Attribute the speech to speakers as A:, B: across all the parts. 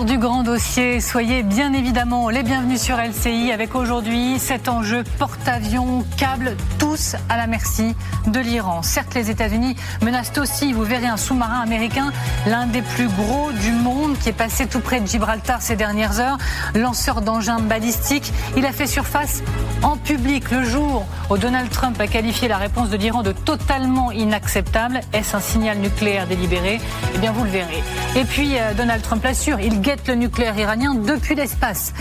A: du grand dossier. Soyez bien évidemment les bienvenus sur LCI avec aujourd'hui cet enjeu porte-avions, câbles, tous à la merci de l'Iran. Certes, les États-Unis menacent aussi, vous verrez, un sous-marin américain, l'un des plus gros du monde, qui est passé tout près de Gibraltar ces dernières heures. Lanceur d'engins balistiques, il a fait surface en public le jour où Donald Trump a qualifié la réponse de l'Iran de totalement inacceptable. Est-ce un signal nucléaire délibéré? Eh bien, vous le verrez. Et puis, Donald Trump l'assure, il guette le nucléaire iranien depuis l'espace.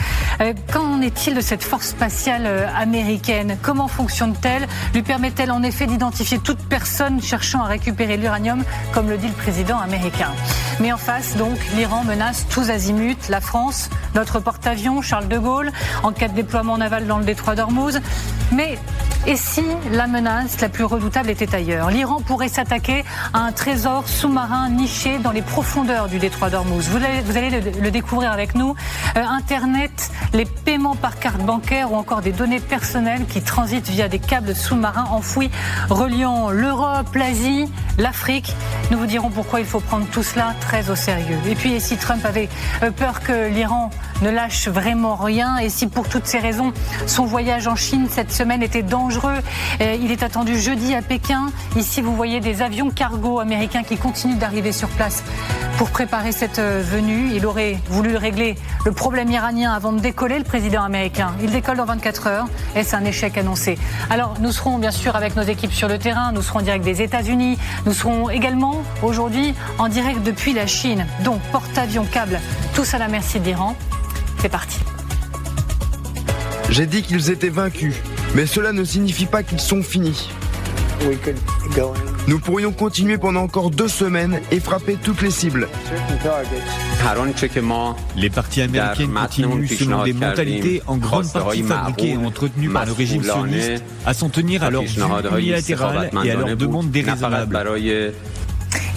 A: Qu'en est-il de cette force spatiale américaine? Comment fonctionne-t-elle? Lui permet-elle en effet d'identifier toute personne cherchant à récupérer l'uranium, comme le dit le président américain? Mais en face, donc, l'Iran menace tous azimuts la France, notre porte-avions Charles de Gaulle, en cas de déploiement naval dans le détroit d'Ormuz. Mais et si la menace la plus redoutable était ailleurs? L'Iran pourrait s'attaquer à un trésor sous-marin niché dans les profondeurs du détroit d'Ormuz. Vous allez le découvrir avec nous. Internet, les paiements par carte bancaire ou encore des données personnelles qui transitent via des câbles sous-marins enfouis reliant l'Europe, l'Asie, l'Afrique. Nous vous dirons pourquoi il faut prendre tout cela très au sérieux. Et puis, et si Trump avait peur que l'Iran ne lâche vraiment rien, et si pour toutes ces raisons son voyage en Chine cette semaine était dangereux, il est attendu jeudi à Pékin. Ici, vous voyez des avions cargo américains qui continuent d'arriver sur place pour préparer cette venue. Il aurait voulu régler le problème iranien avant de décoller, le président américain. Il décolle dans 24 heures. Est-ce un échec annoncé? Alors, nous serons bien sûr avec nos équipes sur le terrain. Nous serons en direct des États-Unis. Nous serons également aujourd'hui en direct depuis la Chine. Donc, porte-avions, câbles, tous à la merci de l'Iran. C'est parti.
B: J'ai dit qu'ils étaient vaincus, mais cela ne signifie pas qu'ils sont finis. Nous pourrions continuer pendant encore 2 semaines et frapper toutes les cibles.
C: Les parties américaines continuent, selon des mentalités en grande partie fabriquées et entretenues par le régime sioniste, à s'en tenir à leurs vues unilatérales et à leurs demandes déraisonnables.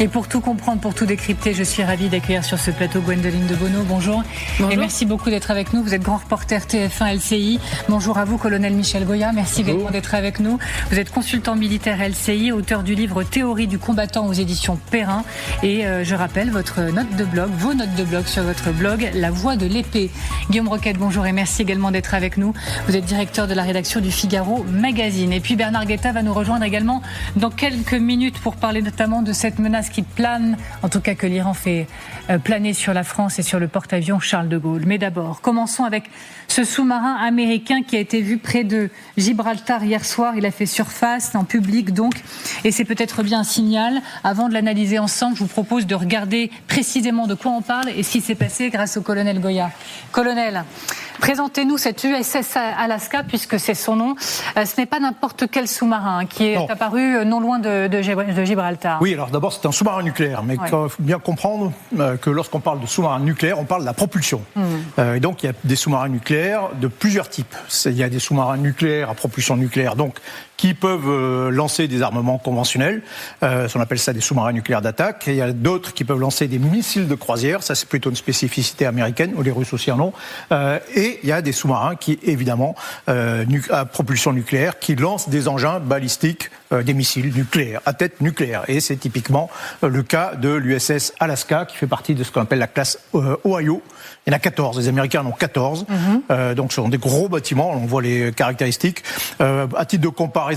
A: Et pour tout comprendre, pour tout décrypter, je suis ravie d'accueillir sur ce plateau Gwendoline de Bono. Bonjour. Bonjour. Et merci beaucoup d'être avec nous. Vous êtes grand reporter TF1 LCI. Bonjour à vous, colonel Michel Goya. Merci également d'être avec nous. Vous êtes consultant militaire LCI, auteur du livre Théorie du combattant aux éditions Perrin. Et je rappelle votre note de blog, vos notes de blog sur votre blog La Voix de l'épée. Guillaume Roquette, bonjour et merci également d'être avec nous. Vous êtes directeur de la rédaction du Figaro Magazine. Et puis Bernard Guetta va nous rejoindre également dans quelques minutes pour parler notamment de cette menace qui plane, en tout cas que l'Iran fait planer sur la France et sur le porte-avions Charles de Gaulle. Mais d'abord, commençons avec ce sous-marin américain qui a été vu près de Gibraltar hier soir. Il a fait surface en public donc, et c'est peut-être bien un signal. Avant de l'analyser ensemble, je vous propose de regarder précisément de quoi on parle et ce qui s'est passé grâce au colonel Goya. Colonel, présentez-nous cette USS Alaska, puisque c'est son nom. Ce n'est pas n'importe quel sous-marin qui est apparu non loin de Gibraltar.
D: Oui, alors d'abord c'est un sous-marin nucléaire, mais il faut bien comprendre que lorsqu'on parle de sous-marin nucléaire, on parle de la propulsion. Et donc il y a des sous-marins nucléaires de plusieurs types. Il y a des sous-marins nucléaires à propulsion nucléaire, donc qui peuvent lancer des armements conventionnels. On appelle ça des sous-marins nucléaires d'attaque. Et il y a d'autres qui peuvent lancer des missiles de croisière. Ça, c'est plutôt une spécificité américaine, ou les Russes aussi en ont. Et il y a des sous-marins qui, évidemment, à propulsion nucléaire, qui lancent des engins balistiques, des missiles nucléaires, à tête nucléaire. Et c'est typiquement le cas de l'USS Alaska, qui fait partie de ce qu'on appelle la classe Ohio. Il y en a 14, les Américains en ont 14. Donc ce sont des gros bâtiments, on voit les caractéristiques. À titre de comparaison,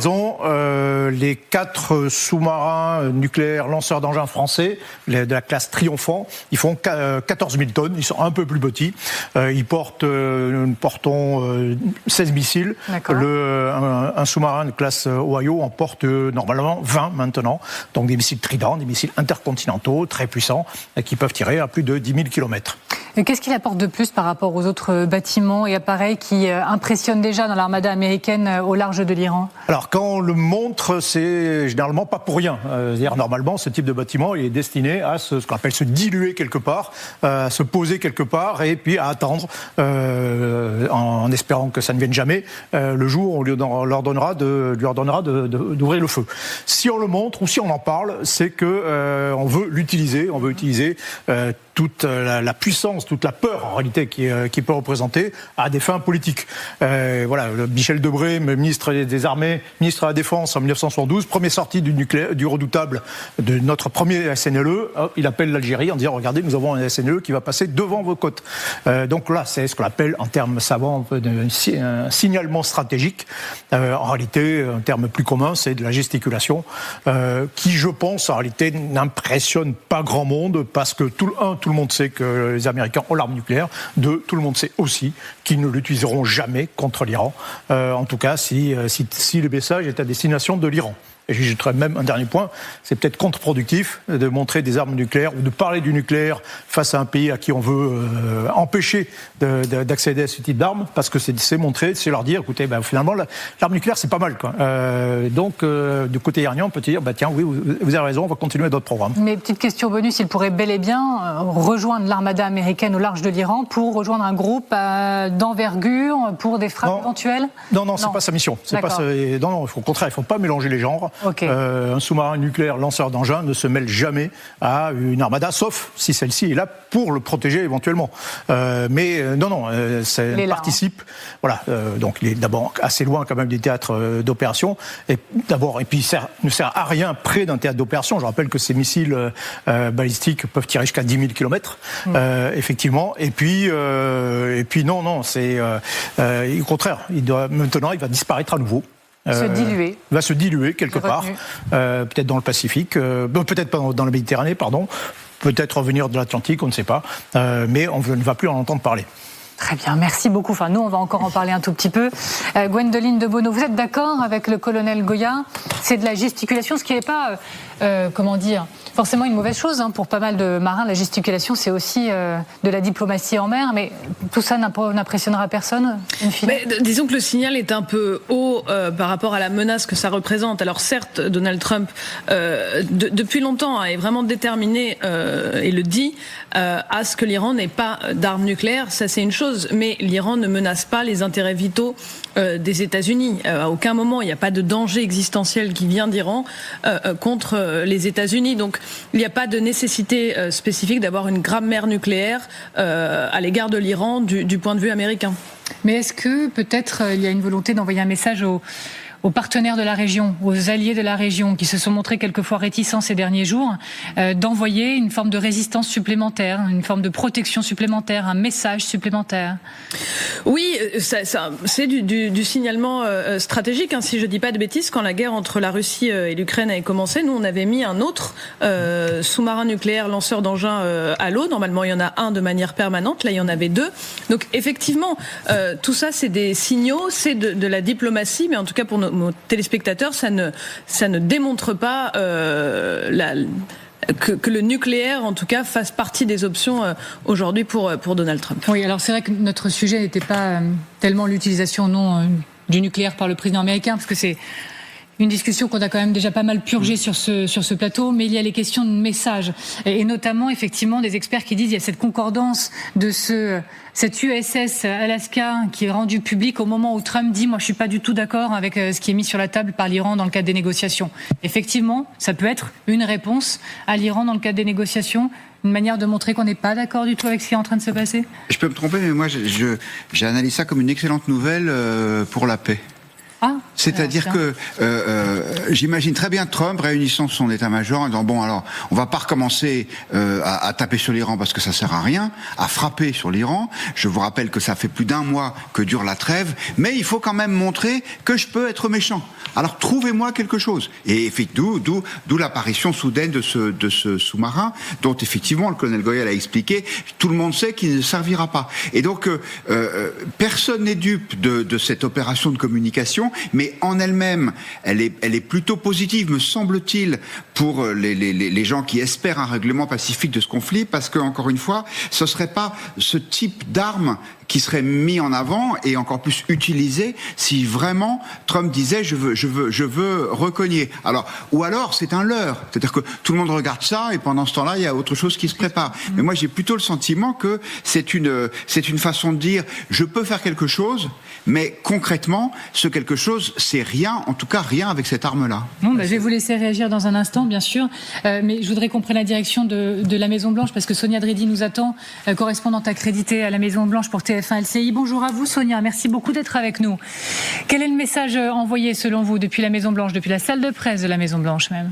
D: les 4 sous-marins nucléaires lanceurs d'engins français, de la classe Triomphant, ils font 14 000 tonnes, ils sont un peu plus petits. Ils nous portons 16 missiles. Un sous-marin de classe Ohio en porte normalement 20 maintenant. Donc des missiles Trident, des missiles intercontinentaux très puissants qui peuvent tirer à plus de 10 000 km.
A: Et qu'est-ce qu'il apporte de plus par rapport aux autres bâtiments et appareils qui impressionnent déjà dans l'armada américaine au large de l'Iran?
D: Alors quand on le montre, c'est généralement pas pour rien. C'est-à-dire normalement, ce type de bâtiment il est destiné à ce qu'on appelle se diluer quelque part, à se poser quelque part et puis à attendre, en espérant que ça ne vienne jamais, le jour où on lui ordonnera d'ouvrir le feu. Si on le montre ou si on en parle, c'est que on veut l'utiliser, toute la puissance, toute la peur en réalité qui peut représenter à des fins politiques. Voilà, Michel Debré, ministre des Armées, ministre de la Défense en 1972, première sortie du redoutable de notre premier SNLE, il appelle l'Algérie en disant regardez, nous avons un SNLE qui va passer devant vos côtes. Donc là, c'est ce qu'on appelle en termes savants un signalement stratégique. En réalité, en termes plus communs, c'est de la gesticulation qui, je pense, en réalité, n'impressionne pas grand monde parce que tout le monde sait que les Américains ont l'arme nucléaire. Deux, tout le monde sait aussi qu'ils ne l'utiliseront jamais contre l'Iran. En tout cas, si le message est à destination de l'Iran. Et j'ajouterais même un dernier point, c'est peut-être contre-productif de montrer des armes nucléaires ou de parler du nucléaire face à un pays à qui on veut empêcher d'accéder à ce type d'armes, parce que c'est montrer, c'est leur dire, écoutez, finalement, l'arme nucléaire, c'est pas mal, quoi. Donc, du côté iranien, on peut dire, tiens, oui, vous avez raison, on va continuer d'autres programmes.
A: Mais petite question bonus, il pourrait bel et bien rejoindre l'armada américaine au large de l'Iran pour rejoindre un groupe d'envergure pour des frappes éventuelles ?
D: Non, c'est pas sa mission. Non, au contraire, il ne faut pas mélanger les genres.
A: Okay.
D: Un sous-marin nucléaire lanceur d'engins ne se mêle jamais à une armada, sauf si celle-ci est là pour le protéger éventuellement. Ça participe. Voilà. Donc il est d'abord assez loin quand même des théâtres d'opération. Et puis ne sert à rien près d'un théâtre d'opération. Je rappelle que ces missiles balistiques peuvent tirer jusqu'à 10 000 km, effectivement. Et puis c'est au contraire. Maintenant, il va disparaître à nouveau.
A: Va
D: se diluer quelque part, peut-être dans le Pacifique, peut-être pas dans la Méditerranée, pardon, peut-être revenir de l'Atlantique, on ne sait pas, mais on ne va plus en entendre parler.
A: Très bien, merci beaucoup. Enfin, nous, on va encore en parler un tout petit peu. Gwendoline de Bono, vous êtes d'accord avec le colonel Goya ? C'est de la gesticulation, ce qui n'est pas, forcément une mauvaise chose. Pour pas mal de marins, la gesticulation, c'est aussi de la diplomatie en mer. Mais tout ça n'impressionnera personne, in fine.
E: Mais disons que le signal est un peu haut par rapport à la menace que ça représente. Alors certes, Donald Trump, depuis longtemps, est vraiment déterminé, et le dit, à ce que l'Iran n'ait pas d'armes nucléaires. Ça, c'est une chose. Mais l'Iran ne menace pas les intérêts vitaux des États-Unis. À aucun moment, il n'y a pas de danger existentiel qui vient d'Iran contre les États-Unis. Donc, il n'y a pas de nécessité spécifique d'avoir une grammaire nucléaire à l'égard de l'Iran du point de vue américain.
A: Mais est-ce que peut-être il y a une volonté d'envoyer un message aux partenaires de la région, aux alliés de la région, qui se sont montrés quelquefois réticents ces derniers jours, d'envoyer une forme de résistance supplémentaire, une forme de protection supplémentaire, un message supplémentaire ?
E: Oui, c'est du signalement stratégique, si je dis pas de bêtises. Quand la guerre entre la Russie et l'Ukraine avait commencé, nous, on avait mis un autre sous-marin nucléaire lanceur d'engins à l'eau. Normalement, il y en a un de manière permanente. Là, il y en avait deux. Donc, effectivement, tout ça, c'est des signaux, c'est de la diplomatie, mais en tout cas, pour nos téléspectateurs, ça ne démontre pas que le nucléaire, en tout cas, fasse partie des options aujourd'hui pour Donald Trump.
A: Oui, alors c'est vrai que notre sujet n'était pas tellement l'utilisation du nucléaire par le président américain, parce que c'est une discussion qu'on a quand même déjà pas mal purgée sur ce plateau, mais il y a les questions de message, et notamment effectivement des experts qui disent qu'il y a cette concordance de cette USS Alaska qui est rendue publique au moment où Trump dit « moi je suis pas du tout d'accord avec ce qui est mis sur la table par l'Iran dans le cadre des négociations ». Effectivement, ça peut être une réponse à l'Iran dans le cadre des négociations, une manière de montrer qu'on n'est pas d'accord du tout avec ce qui est en train de se passer.
F: Je peux me tromper, mais moi j'analyse ça comme une excellente nouvelle pour la paix. C'est-à-dire que j'imagine très bien Trump réunissant son état-major en disant alors on va pas recommencer à taper sur l'Iran parce que ça sert à rien, à frapper sur l'Iran. Je vous rappelle que ça fait plus d'un mois que dure la trêve, mais il faut quand même montrer que je peux être méchant. Alors trouvez-moi quelque chose. Et d'où l'apparition soudaine de ce sous-marin dont effectivement le colonel Goya l'a expliqué. Tout le monde sait qu'il ne servira pas. Et donc personne n'est dupe de cette opération de communication. Mais en elle-même, elle est plutôt positive, me semble-t-il, pour les gens qui espèrent un règlement pacifique de ce conflit, parce que, encore une fois, ce serait pas ce type d'arme qui serait mis en avant et encore plus utilisé si vraiment Trump disait je veux recogner. Ou alors c'est un leurre, c'est-à-dire que tout le monde regarde ça et pendant ce temps-là il y a autre chose qui se prépare. Mais moi j'ai plutôt le sentiment que c'est une façon de dire je peux faire quelque chose, mais concrètement ce quelque chose chose, c'est rien, en tout cas rien avec cette arme-là.
A: Bon, je vais vous laisser réagir dans un instant, bien sûr, mais je voudrais qu'on prenne la direction de la Maison-Blanche, parce que Sonia Dridi nous attend, correspondante accréditée à la Maison-Blanche pour TF1 LCI. Bonjour à vous Sonia, merci beaucoup d'être avec nous. Quel est le message envoyé selon vous depuis la Maison-Blanche, depuis la salle de presse de la Maison-Blanche même ?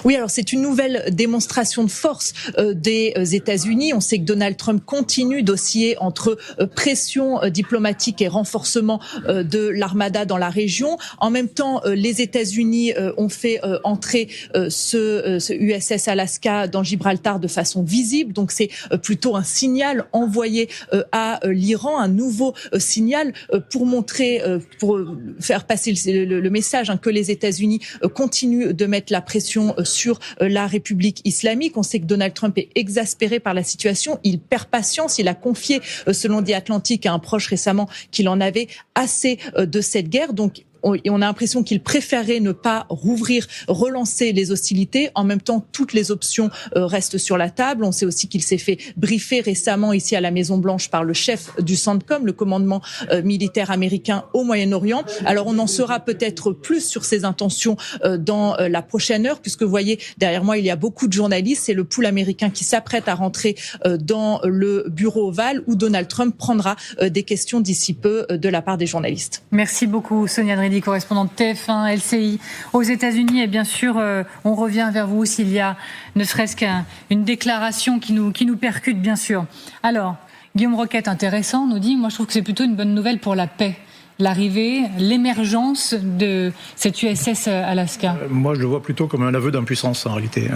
G: Oui, alors c'est une nouvelle démonstration de force des États-Unis. On sait que Donald Trump continue d'osciller entre pression diplomatique et renforcement de l'armada dans la région. En même temps, les États-Unis ont fait entrer ce USS Alaska dans Gibraltar de façon visible. Donc c'est plutôt un signal envoyé à l'Iran, un nouveau signal pour montrer, pour faire passer le message que les États-Unis continuent de mettre la pression sur la République islamique. On sait que Donald Trump est exaspéré par la situation. Il perd patience. Il a confié, selon The Atlantic, à un proche récemment qu'il en avait assez de cette guerre. Donc, on a l'impression qu'il préférait ne pas rouvrir, relancer les hostilités. En même temps, toutes les options restent sur la table. On sait aussi qu'il s'est fait briefer récemment ici à la Maison-Blanche par le chef du CENTCOM, le commandement militaire américain au Moyen-Orient. Alors, on en saura peut-être plus sur ses intentions dans la prochaine heure, puisque vous voyez, derrière moi, il y a beaucoup de journalistes. C'est le pool américain qui s'apprête à rentrer dans le bureau ovale où Donald Trump prendra des questions d'ici peu de la part des journalistes.
A: Merci beaucoup, Sonia Dridi, correspondante TF1 LCI aux États-Unis. Et bien sûr, on revient vers vous s'il y a ne serait-ce qu'une déclaration qui nous percute, bien sûr. Alors, Guillaume Roquette, intéressant, nous dit, moi je trouve que c'est plutôt une bonne nouvelle pour la paix. L'arrivée, l'émergence de cette USS Alaska.
D: Moi, je le vois plutôt comme un aveu d'impuissance, en réalité.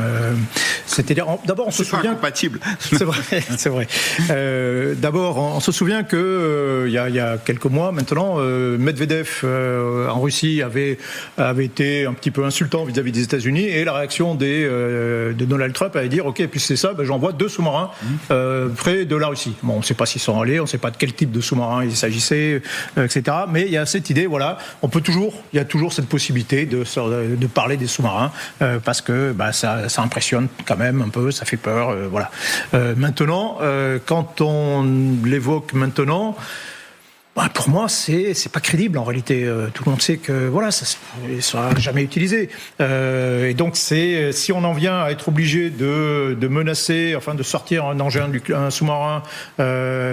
D: C'est-à-dire, d'abord, on se souvient...
F: C'est incompatible.
D: C'est vrai, c'est vrai. D'abord, on se souvient que il y a quelques mois maintenant, Medvedev en Russie avait été un petit peu insultant vis-à-vis des États-Unis, et la réaction de Donald Trump allait dire, ok, puis c'est ça, j'envoie 2 sous-marins près de la Russie. Bon, on ne sait pas s'ils sont allés, on ne sait pas de quel type de sous-marins il s'agissait, etc. Mais il y a cette idée, voilà, il y a toujours cette possibilité de parler des sous-marins parce que ça impressionne quand même un peu, ça fait peur, voilà. Maintenant, quand on l'évoque maintenant, pour moi, c'est pas crédible en réalité. Tout le monde sait que voilà, ça sera jamais utilisé. Et donc si on en vient à être obligé de menacer, enfin de sortir un engin, un sous-marin,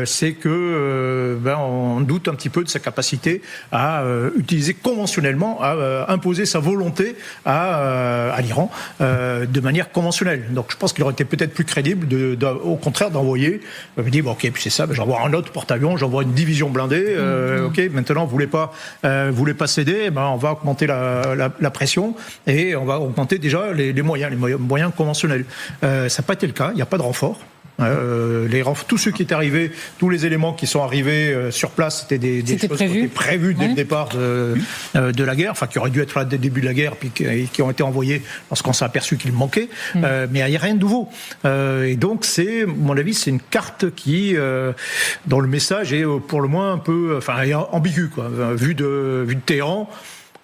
D: c'est que on doute un petit peu de sa capacité à utiliser conventionnellement, à imposer sa volonté à l'Iran de manière conventionnelle. Donc je pense qu'il aurait été peut-être plus crédible au contraire d'envoyer, dire ok, puis c'est ça, j'envoie un autre porte-avions, j'envoie une division blindée. Ok, maintenant vous voulez pas céder, on va augmenter la pression et on va augmenter déjà les moyens conventionnels. Ça n'a pas été le cas, il n'y a pas de renfort. Tous ceux qui étaient arrivés, tous les éléments qui sont arrivés sur place, c'était des choses qui étaient prévues dès le départ de la guerre, enfin qui auraient dû être là dès le début de la guerre, puis qui ont été envoyés lorsqu'on s'est aperçu qu'il manquait. Mais il n'y a rien de nouveau. Et donc c'est, à mon avis, c'est une carte qui, dont le message est pour le moins un peu, ambigu, quoi, vu de Téhéran.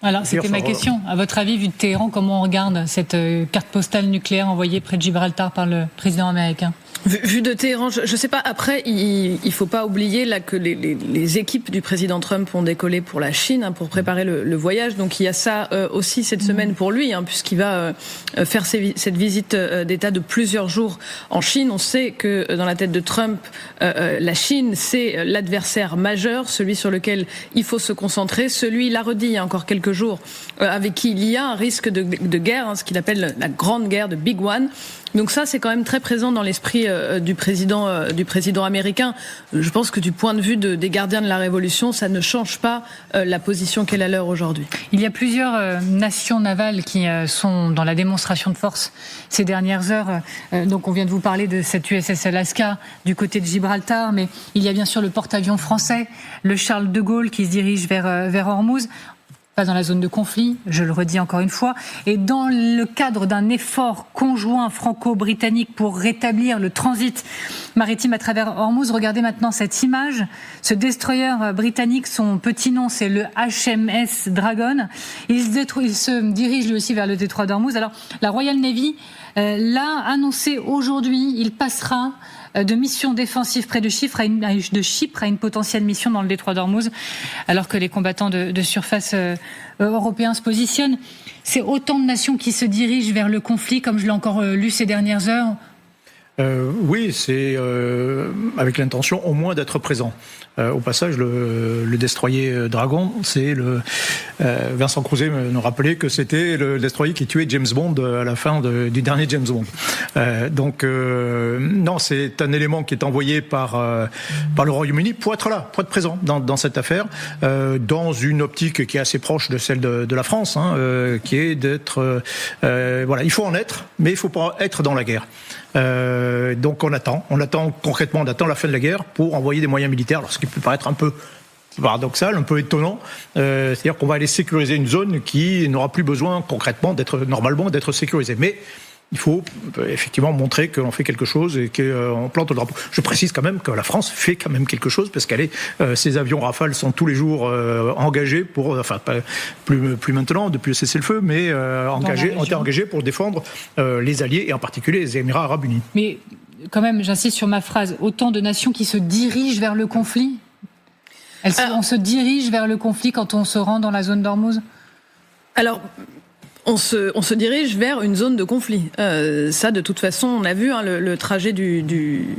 A: Alors, c'était ma question. À votre avis, vu de Téhéran, comment on regarde cette carte postale nucléaire envoyée près de Gibraltar par le président américain ?
E: Vu de Téhéran, je sais pas. Après, il faut pas oublier là que les équipes du président Trump ont décollé pour la Chine pour préparer le voyage. Donc il y a ça aussi cette semaine pour lui, puisqu'il va faire cette visite d'État de plusieurs jours en Chine. On sait que dans la tête de Trump, la Chine c'est l'adversaire majeur, celui sur lequel il faut se concentrer, celui, il l'a redit il y a encore quelques jours, avec qui il y a un risque de guerre, ce qu'il appelle la grande guerre, de Big One. Donc ça, c'est quand même très présent dans l'esprit du président américain. Je pense que du point de vue des gardiens de la Révolution, ça ne change pas la position qu'est la leur aujourd'hui.
A: Il y a plusieurs nations navales qui sont dans la démonstration de force ces dernières heures. Donc on vient de vous parler de cette USS Alaska du côté de Gibraltar, mais il y a bien sûr le porte-avions français, le Charles de Gaulle qui se dirige vers Ormuz. Pas dans la zone de conflit, je le redis encore une fois, et dans le cadre d'un effort conjoint franco-britannique pour rétablir le transit maritime à travers Ormuz. Regardez maintenant cette image, ce destroyer britannique, son petit nom c'est le HMS Dragon, il se dirige lui aussi vers le détroit d'Ormuz. Alors la Royal Navy l'a annoncé aujourd'hui, il passera de mission défensive près de Chypre à une potentielle mission dans le détroit d'Ormuz, alors que les combattants de surface européens se positionnent. C'est autant de nations qui se dirigent vers le conflit, comme je l'ai encore lu ces dernières heures.
D: Oui, c'est avec l'intention au moins d'être présent. Au passage, le destroyer Dragon, c'est Vincent Crouzet nous rappelait que c'était le destroyer qui tuait James Bond à la fin du dernier James Bond. Non, c'est un élément qui est envoyé par le Royaume-Uni pour être là, pour être présent dans cette affaire, dans une optique qui est assez proche de celle de la France, qui est d'être... voilà, il faut en être, mais il ne faut pas être dans la guerre. Donc on attend concrètement la fin de la guerre pour envoyer des moyens militaires, alors ce qui peut paraître un peu paradoxal, un peu étonnant, c'est-à-dire qu'on va aller sécuriser une zone qui n'aura plus besoin concrètement d'être sécurisée. Mais il faut effectivement montrer que l'on fait quelque chose et qu'on plante le drapeau. Je précise quand même que la France fait quand même quelque chose parce ses avions Rafale sont tous les jours engagés pour, enfin plus maintenant depuis le cessez-le-feu, mais ont été engagés pour défendre les alliés et en particulier les Émirats Arabes Unis.
A: Mais quand même, j'insiste sur ma phrase, autant de nations qui se dirigent vers le conflit. On se dirige vers le conflit quand on se rend dans la zone d'Ormuz.
E: Alors. On se dirige vers une zone de conflit. Ça, de toute façon, on a vu le trajet du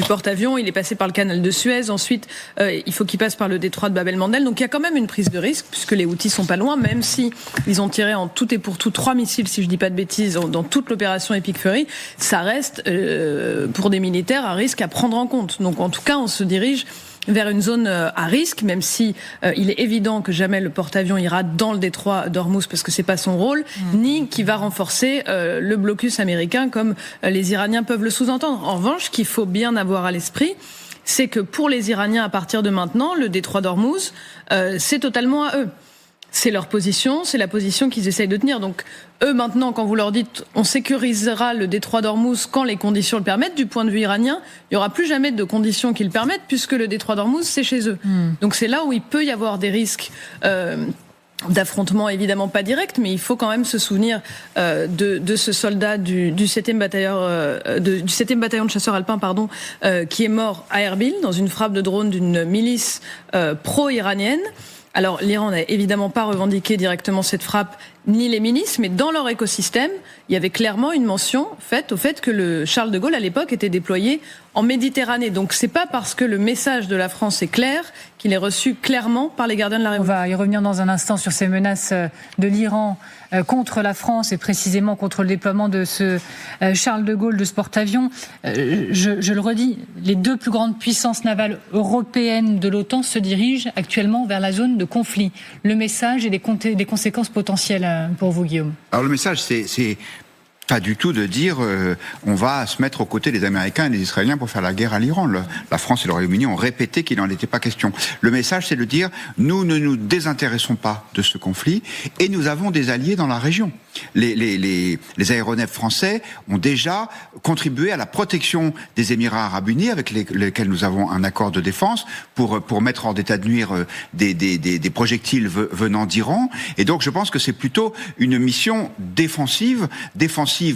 E: porte-avions. Il est passé par le canal de Suez. Ensuite, il faut qu'il passe par le détroit de Bab el-Mandeb. Donc, il y a quand même une prise de risque, puisque les Houthis sont pas loin, même si ils ont tiré en tout et pour tout 3 missiles, si je dis pas de bêtises, dans toute l'opération Epic Fury. Ça reste, pour des militaires, un risque à prendre en compte. Donc, en tout cas, on se dirige vers une zone à risque, même si il est évident que jamais le porte-avions ira dans le détroit d'Ormuz parce que c'est pas son rôle, ni qui va renforcer le blocus américain comme les Iraniens peuvent le sous-entendre. En revanche, ce qu'il faut bien avoir à l'esprit, c'est que pour les Iraniens, à partir de maintenant, le détroit d'Ormuz, c'est totalement à eux. C'est leur position, c'est la position qu'ils essayent de tenir. Donc, eux, maintenant, quand vous leur dites on sécurisera le détroit d'Ormuz quand les conditions le permettent, du point de vue iranien, il n'y aura plus jamais de conditions qui le permettent puisque le détroit d'Ormuz, c'est chez eux. Donc, c'est là où il peut y avoir des risques d'affrontement, évidemment pas direct, mais il faut quand même se souvenir de ce soldat du 7e bataillon de chasseurs alpins, qui est mort à Erbil dans une frappe de drone d'une milice pro-iranienne. Alors, l'Iran n'a évidemment pas revendiqué directement cette frappe, ni les milices, mais dans leur écosystème, il y avait clairement une mention faite au fait que le Charles de Gaulle, à l'époque, était déployé en Méditerranée. Donc, c'est pas parce que le message de la France est clair qu'il est reçu clairement par les gardiens de la République.
A: On va y revenir dans un instant sur ces menaces de l'Iran contre la France et précisément contre le déploiement de ce Charles de Gaulle, de ce porte-avions. Je le redis, les 2 plus grandes puissances navales européennes de l'OTAN se dirigent actuellement vers la zone de conflit. Le message et des conséquences potentielles pour vous, Guillaume.
F: Alors le message, c'est pas du tout de dire on va se mettre aux côtés des Américains et des Israéliens pour faire la guerre à l'Iran. La France et le Royaume-Uni ont répété qu'il n'en était pas question. Le message, c'est de dire nous ne nous désintéressons pas de ce conflit et nous avons des alliés dans la région. Les aéronefs français ont déjà contribué à la protection des Émirats Arabes Unis, avec lesquels nous avons un accord de défense pour mettre hors d'état de nuire des projectiles venant d'Iran. Et donc, je pense que c'est plutôt une mission défensive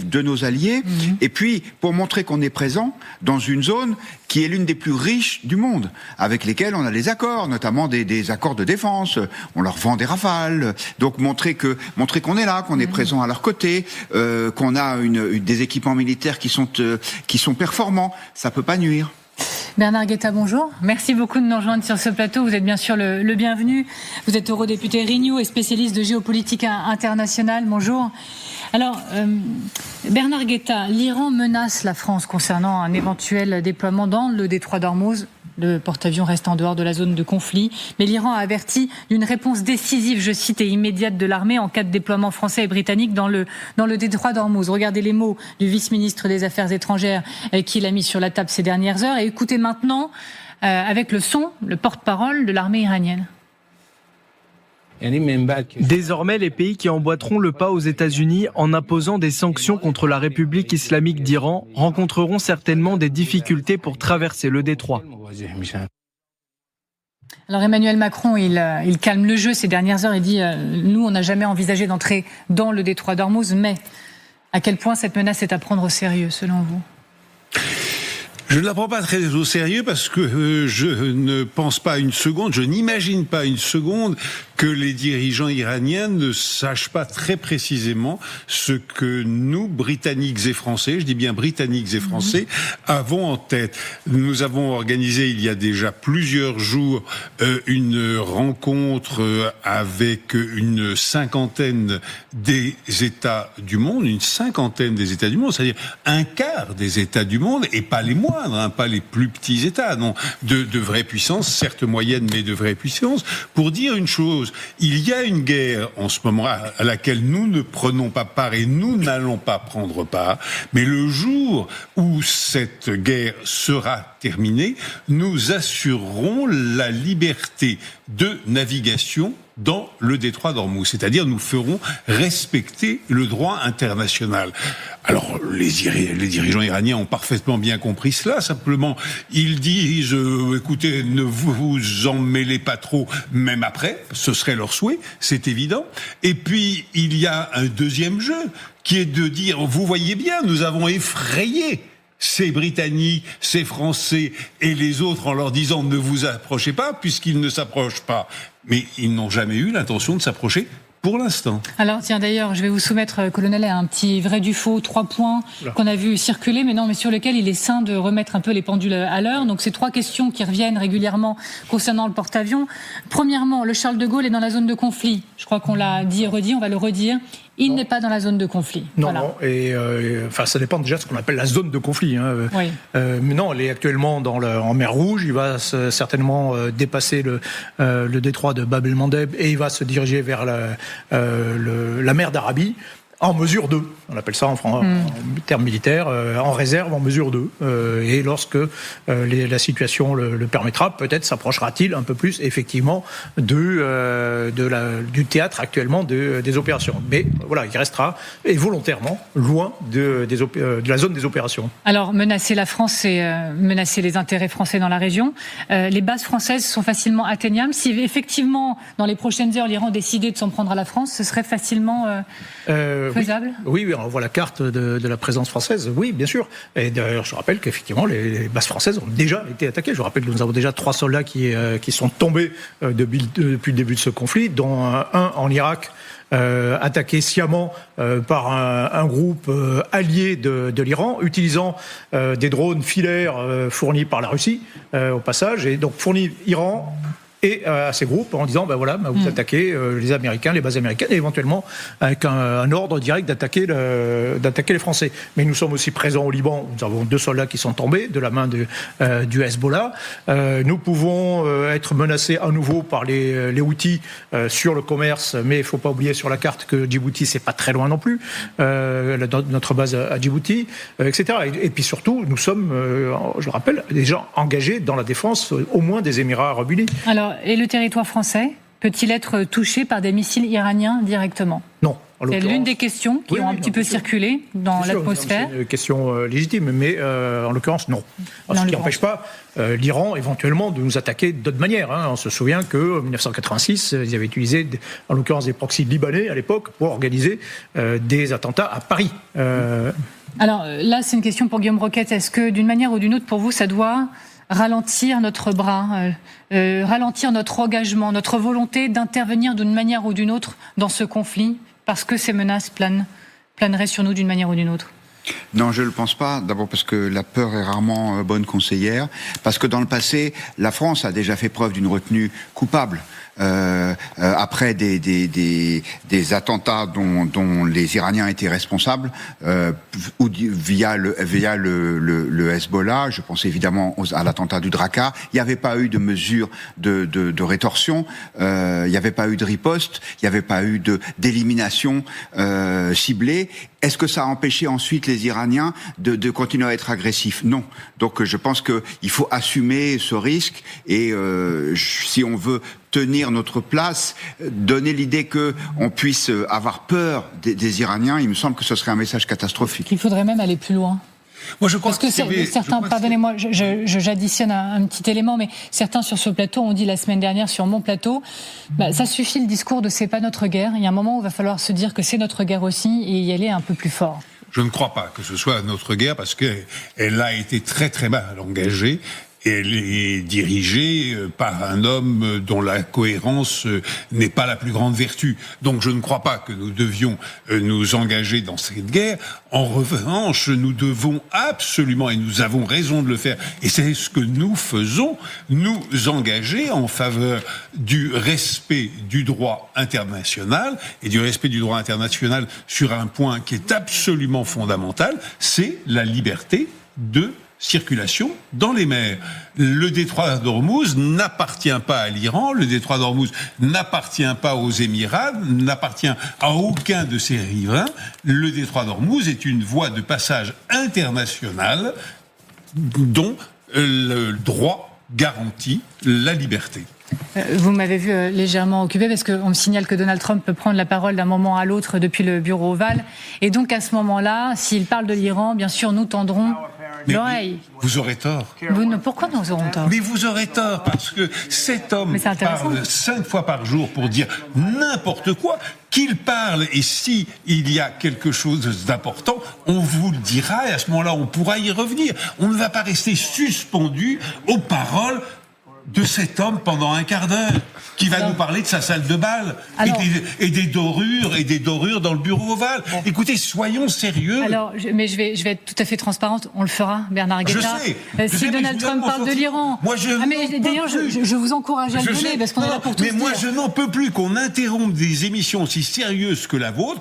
F: de nos alliés, et puis pour montrer qu'on est présent dans une zone qui est l'une des plus riches du monde, avec lesquelles on a des accords, notamment des accords de défense. On leur vend des Rafales, donc montrer qu'on est là, qu'on est présent à leur côté, qu'on a des équipements militaires qui sont performants. Ça peut pas nuire.
A: Bernard Guetta, bonjour. Merci beaucoup de nous rejoindre sur ce plateau. Vous êtes bien sûr le bienvenu. Vous êtes eurodéputé Renew et spécialiste de géopolitique internationale. Bonjour. Alors, Bernard Guetta, l'Iran menace la France concernant un éventuel déploiement dans le détroit d'Ormuz. Le porte-avions reste en dehors de la zone de conflit, mais l'Iran a averti d'une réponse décisive, je cite, et immédiate de l'armée en cas de déploiement français et britannique dans le détroit d'Ormuz. Regardez les mots du vice-ministre des Affaires étrangères qui l'a mis sur la table ces dernières heures. Et écoutez maintenant avec le porte-parole de l'armée iranienne.
H: Désormais, les pays qui emboîteront le pas aux États-Unis en imposant des sanctions contre la République islamique d'Iran rencontreront certainement des difficultés pour traverser le détroit.
A: Alors Emmanuel Macron, il calme le jeu ces dernières heures. Il dit nous, on n'a jamais envisagé d'entrer dans le détroit d'Ormuz, mais à quel point cette menace est à prendre au sérieux, selon vous ?
I: Je ne la prends pas très au sérieux parce que je ne pense pas une seconde, je n'imagine pas une seconde que les dirigeants iraniens ne sachent pas très précisément ce que nous, Britanniques et Français, je dis bien Britanniques et Français, avons en tête. Nous avons organisé il y a déjà plusieurs jours une rencontre avec une cinquantaine des États du monde, c'est-à-dire un quart des États du monde, et pas les moindres, pas les plus petits États, non, de vraies puissances, certes moyennes, mais de vraies puissances, pour dire une chose. Il y a une guerre en ce moment à laquelle nous ne prenons pas part et nous n'allons pas prendre part, mais le jour où cette guerre sera terminée, nous assurerons la liberté de navigation dans le détroit d'Ormuz, c'est-à-dire nous ferons respecter le droit international. Alors les dirigeants iraniens ont parfaitement bien compris cela, simplement ils disent écoutez, ne vous en mêlez pas trop, même après, ce serait leur souhait, c'est évident. Et puis il y a un deuxième jeu qui est de dire vous voyez bien, nous avons effrayé ces Britanniques, ces Français et les autres en leur disant ne vous approchez pas, puisqu'ils ne s'approchent pas. Mais ils n'ont jamais eu l'intention de s'approcher pour l'instant.
A: Alors tiens, d'ailleurs, je vais vous soumettre, colonel, à un petit vrai du faux, 3 points qu'on a vu circuler, mais sur lesquels il est sain de remettre un peu les pendules à l'heure. Donc c'est 3 questions qui reviennent régulièrement concernant le porte-avions. Premièrement, le Charles de Gaulle est dans la zone de conflit. Je crois qu'on l'a dit et redit, on va le redire. Il n'est pas dans la zone de conflit.
D: Non, voilà. Ça dépend déjà de ce qu'on appelle la zone de conflit. Oui. Mais non, elle est actuellement en mer Rouge. Il va certainement dépasser le détroit de Bab el-Mandeb et il va se diriger vers la mer d'Arabie. En mesure 2, on appelle ça en termes militaires, en réserve en mesure 2. Et lorsque la situation le permettra, peut-être s'approchera-t-il un peu plus effectivement du théâtre actuellement des opérations. Mais voilà, il restera et volontairement loin de la zone des opérations.
A: Alors menacer la France, c'est menacer les intérêts français dans la région. Les bases françaises sont facilement atteignables. Si effectivement dans les prochaines heures l'Iran décidait de s'en prendre à la France, ce serait facilement faisable.
D: Oui, on voit la carte de la présence française, oui, bien sûr. Et d'ailleurs, je rappelle qu'effectivement, les bases françaises ont déjà été attaquées. Je rappelle que nous avons déjà 3 soldats qui sont tombés depuis le début de ce conflit, dont un en Irak, attaqué sciemment par un groupe allié de l'Iran, utilisant des drones filaires fournis par la Russie, au passage, et donc fournis Iran et à ces groupes en disant vous attaquez les Américains, les bases américaines, et éventuellement avec un ordre direct d'attaquer les Français. Mais nous sommes aussi présents au Liban, nous avons 2 soldats qui sont tombés de la main du Hezbollah. Nous pouvons être menacés à nouveau par les Houthis sur le commerce, mais il ne faut pas oublier sur la carte que Djibouti, c'est pas très loin non plus, notre base à Djibouti, etc. Et puis surtout, nous sommes, je le rappelle, déjà engagés dans la défense au moins des Émirats arabes unis.
A: Alors, et le territoire français peut-il être touché par des missiles iraniens directement ?
D: Non.
A: C'est l'une des questions qui ont un petit peu circulé dans l'atmosphère.
D: C'est une question légitime, mais en l'occurrence, non. Ce qui n'empêche pas l'Iran, éventuellement, de nous attaquer d'autres manières. On se souvient qu'en 1986, ils avaient utilisé, en l'occurrence, des proxys libanais à l'époque pour organiser des attentats à Paris.
A: Alors là, c'est une question pour Guillaume Roquette. Est-ce que, d'une manière ou d'une autre, pour vous, ça doit ralentir notre bras, ralentir notre engagement, notre volonté d'intervenir d'une manière ou d'une autre dans ce conflit, parce que ces menaces planeraient sur nous d'une manière ou d'une autre ?
F: Non, je ne le pense pas. D'abord parce que la peur est rarement bonne conseillère. Parce que dans le passé, la France a déjà fait preuve d'une retenue coupable. Après des attentats dont les Iraniens étaient responsables, ou via le Hezbollah. Je pense évidemment à l'attentat du Drakkar. Il n'y avait pas eu de mesure de rétorsion, il n'y avait pas eu de riposte, il n'y avait pas eu d'élimination ciblée. Est-ce que ça a empêché ensuite les Iraniens de continuer à être agressifs ? Non. Donc je pense qu'il faut assumer ce risque et si on veut tenir notre place, donner l'idée qu'on puisse avoir peur des Iraniens, il me semble que ce serait un message catastrophique.
A: Il faudrait même aller plus loin.
I: Moi, je crois
A: parce que certains, pardonnez-moi, j'additionne un petit élément, mais certains sur ce plateau ont dit la semaine dernière sur mon plateau, ça suffit le discours de c'est pas notre guerre. Il y a un moment où il va falloir se dire que c'est notre guerre aussi et y aller un peu plus fort.
I: Je ne crois pas que ce soit notre guerre parce qu'elle a été très très mal engagée. Elle est dirigée par un homme dont la cohérence n'est pas la plus grande vertu. Donc je ne crois pas que nous devions nous engager dans cette guerre. En revanche, nous devons absolument, et nous avons raison de le faire, et c'est ce que nous faisons, nous engager en faveur du respect du droit international, et du respect du droit international sur un point qui est absolument fondamental, c'est la liberté de circulation dans les mers. Le détroit d'Ormuz n'appartient pas à l'Iran, le détroit d'Ormuz n'appartient pas aux Émirats, n'appartient à aucun de ses riverains. Le détroit d'Ormuz est une voie de passage internationale dont le droit garantit la liberté.
A: Vous m'avez vu légèrement occupé parce qu'on me signale que Donald Trump peut prendre la parole d'un moment à l'autre depuis le bureau ovale. Et donc à ce moment-là, s'il parle de l'Iran, bien sûr, nous tendrons l'oreille.
I: Vous aurez tort.
A: Pourquoi nous aurons tort?
I: Mais vous aurez tort, parce que cet homme parle 5 fois par jour pour dire n'importe quoi, qu'il parle, et si il y a quelque chose d'important, on vous le dira, et à ce moment-là, on pourra y revenir. On ne va pas rester suspendu aux paroles de cet homme pendant un quart d'heure, qui va nous parler de sa salle de bal et des dorures dans le bureau ovale. Bon. Écoutez, soyons sérieux.
A: Alors, je vais être tout à fait transparente. On le fera, Bernard Guetta. Si Donald Trump parle de l'Iran.
I: Moi,
A: d'ailleurs, je vous encourage à le donner parce qu'on est là pour tout.
I: Mais moi, je n'en peux plus qu'on interrompe des émissions aussi sérieuses que la vôtre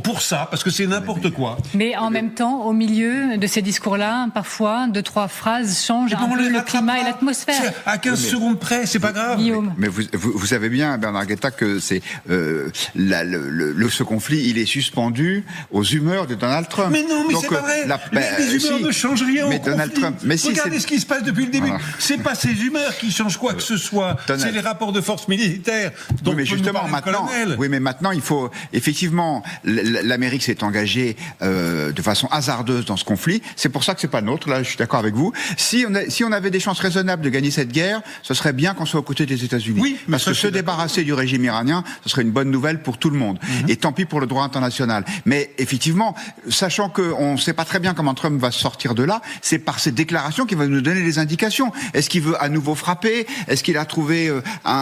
I: pour ça, parce que c'est n'importe quoi.
A: Mais en même temps, au milieu de ces discours-là, parfois, 2-3 phrases changent un peu le climat et l'atmosphère.
I: À 15 secondes près, c'est pas grave.
A: Guillaume.
F: Mais vous savez bien, Bernard Guetta, que c'est ce conflit, il est suspendu aux humeurs de Donald Trump.
I: Mais non, mais c'est pas vrai. Les humeurs ne changent rien au
F: Donald
I: conflit.
F: Trump,
I: Regardez ce qui se passe depuis le début. Voilà. C'est pas ces humeurs qui changent quoi que ce soit. C'est les rapports de force militaire. Donc,
F: mais justement, maintenant, il faut effectivement. L'Amérique s'est engagée de façon hasardeuse dans ce conflit. C'est pour ça que c'est pas nôtre. Là, je suis d'accord avec vous. Si on avait des chances raisonnables de gagner cette guerre, ce serait bien qu'on soit aux côtés des États-Unis.
I: Oui,
F: parce que se débarrasser du régime iranien, ce serait une bonne nouvelle pour tout le monde. Et tant pis pour le droit international. Mais effectivement, sachant qu'on ne sait pas très bien comment Trump va sortir de là, c'est par ses déclarations qu'il va nous donner les indications. Est-ce qu'il veut à nouveau frapper? Est-ce qu'il a trouvé,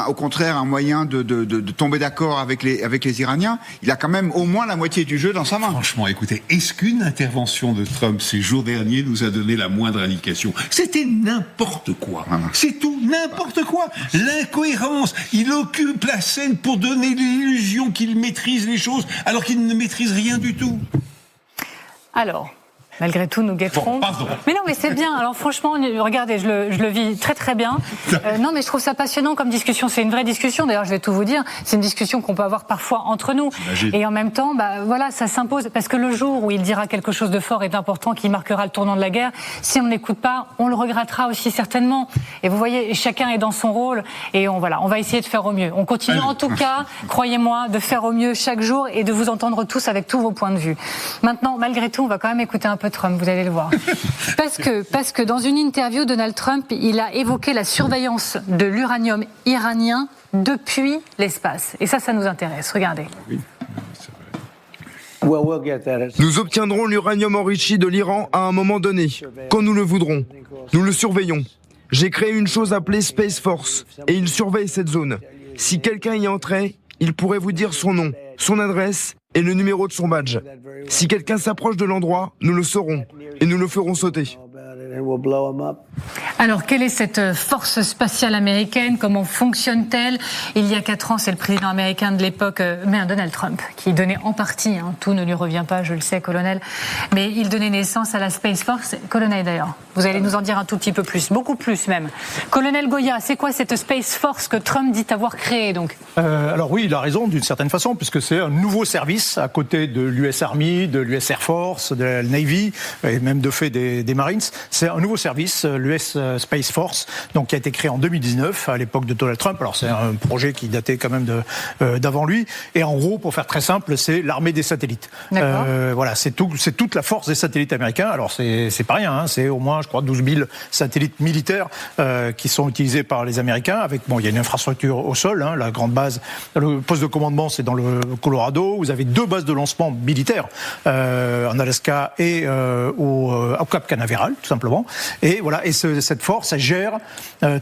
F: au contraire, un moyen de tomber d'accord avec les Iraniens? Il a quand même au moins la moitié du jeu dans sa main.
I: Franchement, écoutez, est-ce qu'une intervention de Trump ces jours derniers nous a donné la moindre indication? C'était n'importe quoi. C'est tout n'importe quoi. L'incohérence. Il occupe la scène pour donner l'illusion qu'il maîtrise les choses, alors qu'il ne maîtrise rien du tout.
A: Alors, malgré tout, nous guetterons. Mais non, mais c'est bien. Alors franchement, regardez, je le vis très très bien. Non, mais je trouve ça passionnant comme discussion. C'est une vraie discussion. D'ailleurs, je vais tout vous dire. C'est une discussion qu'on peut avoir parfois entre nous. Et en même temps, voilà, ça s'impose parce que le jour où il dira quelque chose de fort et d'important qui marquera le tournant de la guerre, si on n'écoute pas, on le regrettera aussi certainement. Et vous voyez, chacun est dans son rôle. Et on va essayer de faire au mieux. On continue en tout cas, croyez-moi, de faire au mieux chaque jour et de vous entendre tous avec tous vos points de vue. Maintenant, malgré tout, on va quand même écouter un peu Trump, vous allez le voir. Parce que dans une interview, Donald Trump, il a évoqué la surveillance de l'uranium iranien depuis l'espace. Et ça nous intéresse. Regardez.
I: Oui.
B: Nous obtiendrons l'uranium enrichi de l'Iran à un moment donné, quand nous le voudrons. Nous le surveillons. J'ai créé une chose appelée Space Force, et il surveille cette zone. Si quelqu'un y entrait, il pourrait vous dire son nom, son adresse et le numéro de son badge. Si quelqu'un s'approche de l'endroit, nous le saurons et nous le ferons sauter.
A: Alors, quelle est cette force spatiale américaine? Comment fonctionne-t-elle? Il y a 4 ans, c'est le président américain de l'époque, Donald Trump, qui donnait en partie, tout ne lui revient pas, je le sais, colonel, mais il donnait naissance à la Space Force. Colonel, d'ailleurs, vous allez nous en dire un tout petit peu plus, beaucoup plus même. Colonel Goya, c'est quoi cette Space Force que Trump dit avoir créée, donc?
D: Alors oui, il a raison d'une certaine façon, puisque c'est un nouveau service à côté de l'US Army, de l'US Air Force, de la Navy, et même de fait des Marines. C'est c'est un nouveau service, l'US Space Force, donc qui a été créé en 2019 à l'époque de Donald Trump. Alors c'est un projet qui datait quand même d'avant lui. Et en gros, pour faire très simple, c'est l'armée des satellites. Voilà, c'est toute la force des satellites américains. Alors c'est pas rien, hein, c'est au moins, je crois, 12 000 satellites militaires qui sont utilisés par les Américains. Avec il y a une infrastructure au sol, hein, la grande base, le poste de commandement, c'est dans le Colorado. Vous avez 2 bases de lancement militaires en Alaska et au Cap Canaveral, tout simplement. Et voilà, et cette force, elle gère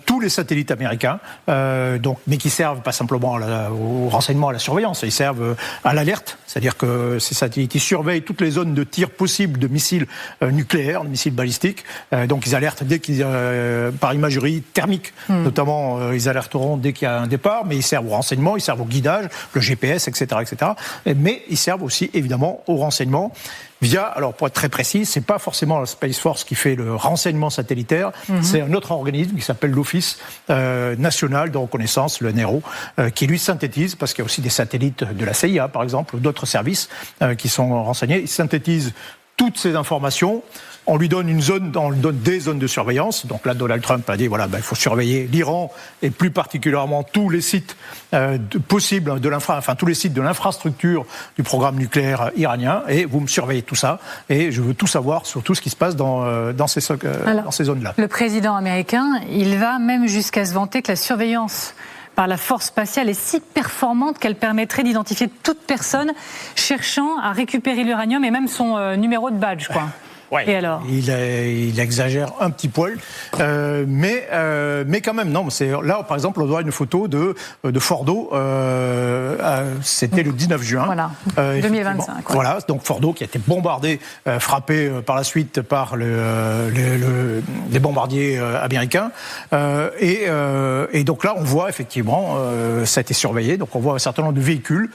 D: tous les satellites américains, mais qui servent pas simplement au renseignement, à la surveillance. Ils servent à l'alerte, c'est-à-dire que ces satellites, ils surveillent toutes les zones de tir possibles de missiles nucléaires, de missiles balistiques. Donc ils alertent dès qu'ils, par imagerie thermique, notamment, ils alerteront dès qu'il y a un départ, mais ils servent au renseignement, ils servent au guidage, le GPS, etc., etc. Mais ils servent aussi évidemment au renseignement. Alors pour être très précis, c'est pas forcément la Space Force qui fait le renseignement satellitaire, c'est un autre organisme qui s'appelle l'Office national de reconnaissance, le NRO, qui lui synthétise, parce qu'il y a aussi des satellites de la CIA par exemple, ou d'autres services qui sont renseignés, il synthétise toutes ces informations. On lui donne des zones de surveillance. Donc là, Donald Trump a dit il faut surveiller l'Iran et plus particulièrement tous les sites possibles tous les sites de l'infrastructure du programme nucléaire iranien. Et vous me surveillez tout ça. Et je veux tout savoir sur tout ce qui se passe dans ces zones-là.
A: Le président américain, il va même jusqu'à se vanter que la surveillance par la force spatiale est si performante qu'elle permettrait d'identifier toute personne cherchant à récupérer l'uranium et même son numéro de badge, quoi.
D: Ouais. Et alors il exagère un petit poil, mais quand même non. Là par exemple on voit une photo de Fordo. C'était le 19 juin.
A: Voilà. 2025.
D: Voilà, donc Fordo qui a été bombardé, frappé par la suite par les bombardiers américains. Et donc là on voit effectivement ça a été surveillé. Donc on voit un certain nombre de véhicules.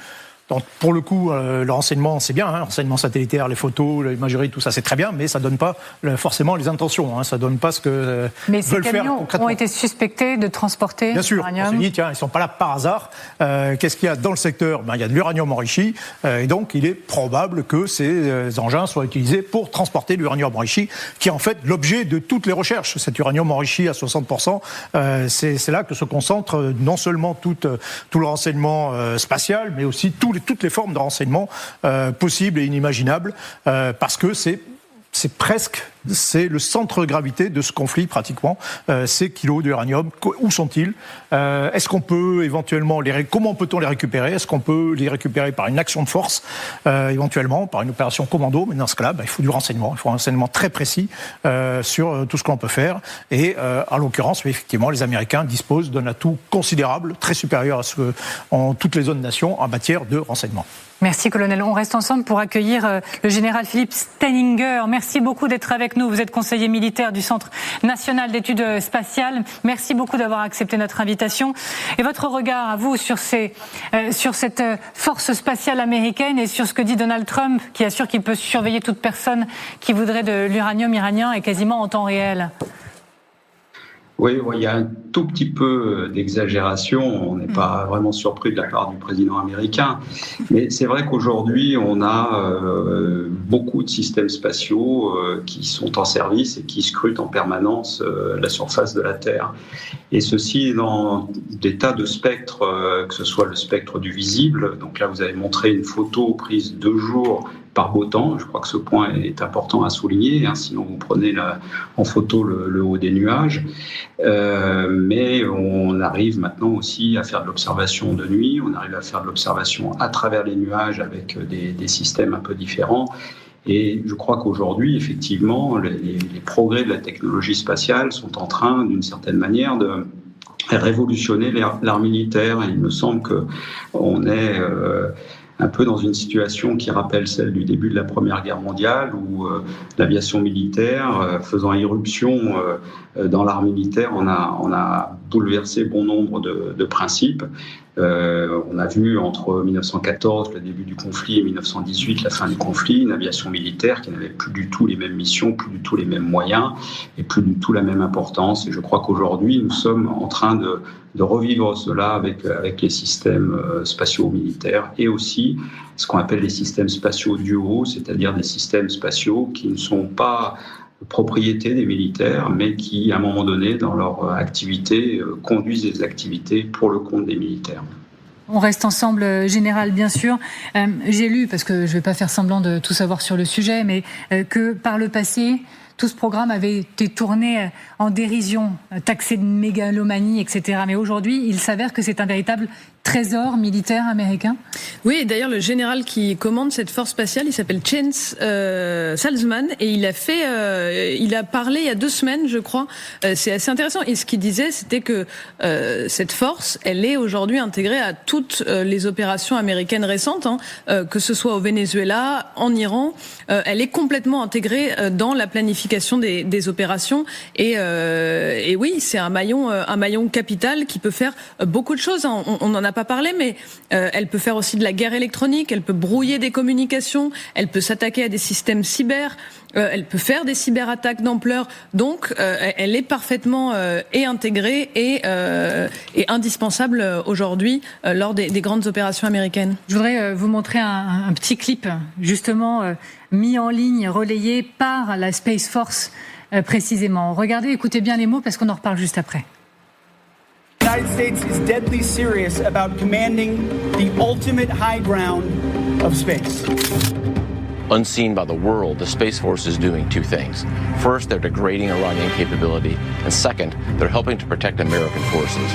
D: Donc, pour le coup, le renseignement, c'est bien, hein, renseignement satellitaire, les photos, l'imagerie, tout ça, c'est très bien, mais ça donne pas forcément les intentions, hein, ça donne pas ce que veulent faire concrètement.
A: Mais ces camions ont été suspectés de transporter l'uranium.
D: Bien sûr, on s'est dit, tiens, ils sont pas là par hasard. Qu'est-ce qu'il y a dans le secteur ? Il y a de l'uranium enrichi, et donc il est probable que ces engins soient utilisés pour transporter l'uranium enrichi, qui est en fait l'objet de toutes les recherches. Cet uranium enrichi à 60%, c'est là que se concentre non seulement tout le renseignement spatial, mais aussi toutes les formes de renseignement possibles et inimaginables, parce que c'est le centre de gravité de ce conflit pratiquement, ces kilos d'uranium. Où sont-ils ? Est-ce qu'on peut éventuellement comment peut-on les récupérer ? Est-ce qu'on peut les récupérer par une action de force, éventuellement par une opération commando ? Mais dans ce cas-là, il faut du renseignement. Il faut un renseignement très précis sur tout ce qu'on peut faire. Et en l'occurrence, effectivement, les Américains disposent d'un atout considérable, très supérieur à ce que ont toutes les autres nations en matière de renseignement.
A: Merci, colonel. On reste ensemble pour accueillir le général Philippe Steininger. Merci beaucoup d'être avec nous. Vous êtes conseiller militaire du Centre national d'études spatiales. Merci beaucoup d'avoir accepté notre invitation. Et votre regard à vous sur cette force spatiale américaine et sur ce que dit Donald Trump, qui assure qu'il peut surveiller toute personne qui voudrait de l'uranium iranien et quasiment en temps réel.
J: Oui, il y a un tout petit peu d'exagération. On n'est pas vraiment surpris de la part du président américain. Mais c'est vrai qu'aujourd'hui, on a beaucoup de systèmes spatiaux qui sont en service et qui scrutent en permanence la surface de la Terre. Et ceci dans des tas de spectres, que ce soit le spectre du visible. Donc là, vous avez montré une photo prise 2 jours par beau temps. Je crois que ce point est important à souligner, hein, sinon vous prenez en photo le haut des nuages. Mais on arrive maintenant aussi à faire de l'observation de nuit, on arrive à faire de l'observation à travers les nuages avec des systèmes un peu différents. Et je crois qu'aujourd'hui, effectivement, les progrès de la technologie spatiale sont en train, d'une certaine manière, de révolutionner l'art militaire. Et il me semble qu'on est un peu dans une situation qui rappelle celle du début de la Première Guerre mondiale, où l'aviation militaire, faisant irruption dans l'art militaire, on a bouleversé bon nombre de principes. On a vu entre 1914, le début du conflit, et 1918, la fin du conflit, une aviation militaire qui n'avait plus du tout les mêmes missions, plus du tout les mêmes moyens et plus du tout la même importance. Et je crois qu'aujourd'hui, nous sommes en train de revivre cela avec les systèmes spatiaux militaires et aussi ce qu'on appelle les systèmes spatiaux duaux, c'est-à-dire des systèmes spatiaux qui ne sont pas propriété des militaires, mais qui, à un moment donné, dans leur activité, conduisent des activités pour le compte des militaires.
A: On reste ensemble, Général, bien sûr. J'ai lu, parce que je ne vais pas faire semblant de tout savoir sur le sujet, mais que par le passé, tout ce programme avait été tourné en dérision, taxé de mégalomanie, etc. Mais aujourd'hui, il s'avère que c'est un véritable trésor militaire américain.
E: Oui, d'ailleurs, le général qui commande cette force spatiale, il s'appelle Chance Salzman, et il a parlé il y a 2 semaines, je crois. C'est assez intéressant. Et ce qu'il disait, c'était que cette force, elle est aujourd'hui intégrée à toutes les opérations américaines récentes, que ce soit au Venezuela, en Iran. Elle est complètement intégrée dans la planification des opérations. Et oui, c'est un maillon capital qui peut faire beaucoup de choses. On en a pas parlé, mais elle peut faire aussi de la guerre électronique, elle peut brouiller des communications, elle peut s'attaquer à des systèmes cyber, elle peut faire des cyberattaques d'ampleur. Donc, elle est parfaitement intégrée et indispensable aujourd'hui lors des grandes opérations américaines.
A: Je voudrais vous montrer un petit clip, justement mis en ligne, relayé par la Space Force précisément. Regardez, écoutez bien les mots parce qu'on en reparle juste après.
K: The United States is deadly serious about commanding the ultimate high ground of space.
L: Unseen by the world, the Space Force is doing 2 things. First, they're degrading Iranian capability, and second, they're helping to protect American forces.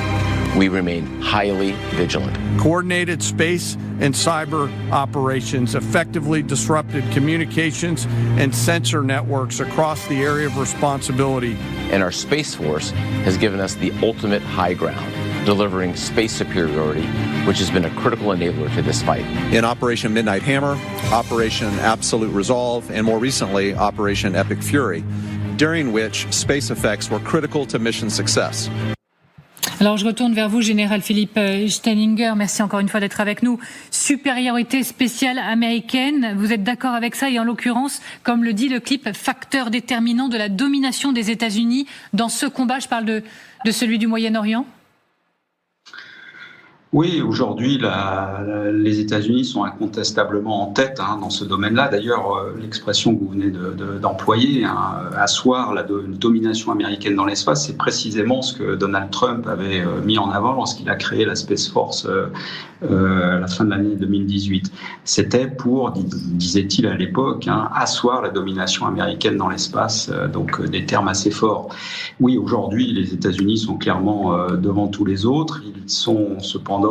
L: We remain highly vigilant.
M: Coordinated space and cyber operations effectively disrupted communications and sensor networks across the area of responsibility.
L: And our Space Force has given us the ultimate high ground, delivering space superiority, which has been a critical enabler to this fight.
N: In Operation Midnight Hammer, Operation Absolute Resolve, and more recently, Operation Epic Fury, during which space effects were critical to mission success.
A: Alors je retourne vers vous, Général Philippe Steininger. Merci encore une fois d'être avec nous. Supériorité spéciale américaine, vous êtes d'accord avec ça? Et en l'occurrence, comme le dit le clip, facteur déterminant de la domination des États-Unis dans ce combat, je parle de celui du Moyen-Orient?
J: Oui, aujourd'hui, les États-Unis sont incontestablement en tête dans ce domaine-là. D'ailleurs, l'expression que vous venez d'employer, asseoir la domination américaine dans l'espace, c'est précisément ce que Donald Trump avait mis en avant lorsqu'il a créé la Space Force à la fin de l'année 2018. C'était pour, disait-il à l'époque, asseoir la domination américaine dans l'espace, donc des termes assez forts. Oui, aujourd'hui, les États-Unis sont clairement devant tous les autres. Ils sont cependant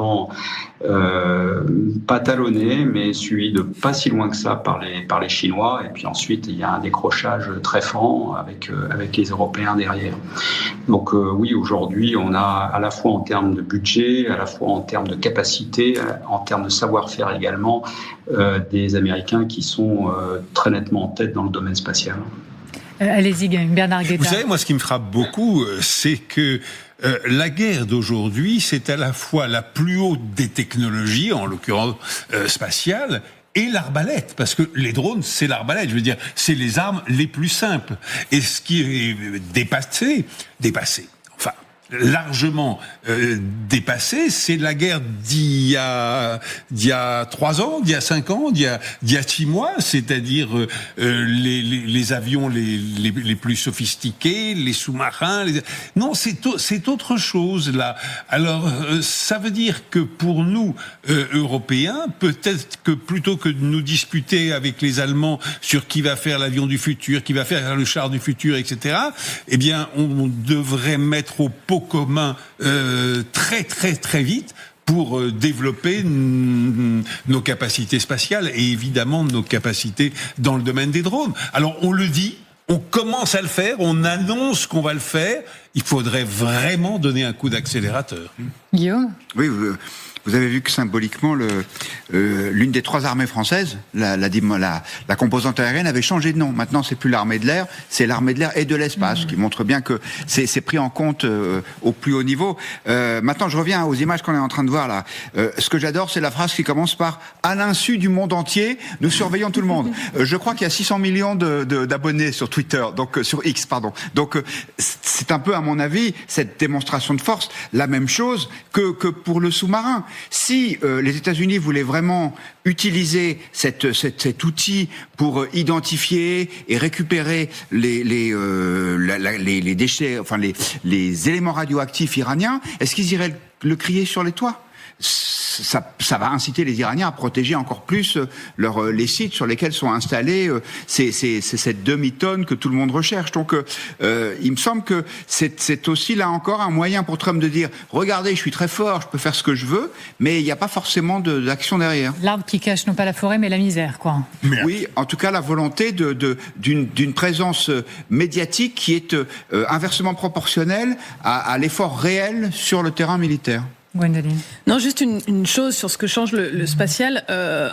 J: pas talonnés, mais suivis de pas si loin que ça par les Chinois. Et puis ensuite, il y a un décrochage très franc avec les Européens derrière. Donc oui, aujourd'hui, on a à la fois en termes de budget, à la fois en termes de capacité, en termes de savoir-faire également, des Américains qui sont très nettement en tête dans le domaine spatial.
A: Allez-y, Bernard Guetta.
I: Vous savez, moi, ce qui me frappe beaucoup, c'est que la guerre d'aujourd'hui, c'est à la fois la plus haute des technologies, en l'occurrence spatiale, et l'arbalète, parce que les drones, c'est l'arbalète, je veux dire, c'est les armes les plus simples. Et ce qui est dépassé, enfin, largement dépassé, c'est la guerre d'il y a 3 ans, d'il y a 5 ans, d'il y a 6 mois, c'est-à-dire les avions les plus sophistiqués, les sous-marins. Non, c'est autre chose là. Alors, ça veut dire que pour nous Européens, peut-être que plutôt que de nous disputer avec les Allemands sur qui va faire l'avion du futur, qui va faire le char du futur, etc., eh bien, on devrait mettre au pot commun très très très vite pour développer nos capacités spatiales et évidemment nos capacités dans le domaine des drones. Alors on le dit, on commence à le faire, on annonce qu'on va le faire, il faudrait vraiment donner un coup d'accélérateur.
A: Guillaume ?
F: Oui, vous avez vu que symboliquement, l'une des 3 armées françaises, la composante aérienne, avait changé de nom. Maintenant, c'est plus l'armée de l'air, c'est l'armée de l'air et de l'espace, qui montre bien que c'est pris en compte au plus haut niveau. Maintenant, je reviens aux images qu'on est en train de voir là. Ce que j'adore, c'est la phrase qui commence par « À l'insu du monde entier, nous surveillons tout le monde ». Je crois qu'il y a 600 millions d'abonnés sur Twitter, donc sur X, pardon. Donc, c'est un peu, à mon avis, cette démonstration de force, la même chose que pour le sous-marin. Si les États-Unis voulaient vraiment utiliser cet outil pour identifier et récupérer les déchets, enfin les éléments radioactifs iraniens, est-ce qu'ils iraient le crier sur les toits ? Ça va inciter les Iraniens à protéger encore plus les sites sur lesquels sont installés cette demi-tonne que tout le monde recherche. Donc, il me semble que c'est aussi là encore un moyen pour Trump de dire « Regardez, je suis très fort, je peux faire ce que je veux », mais il n'y a pas forcément d'action derrière.
A: L'arbre qui cache non pas la forêt, mais la misère, quoi.
F: Oui, en tout cas, la volonté d'une présence médiatique qui est inversement proportionnelle à l'effort réel sur le terrain militaire.
A: Gwendoline.
E: Non, juste une chose sur ce que change le spatial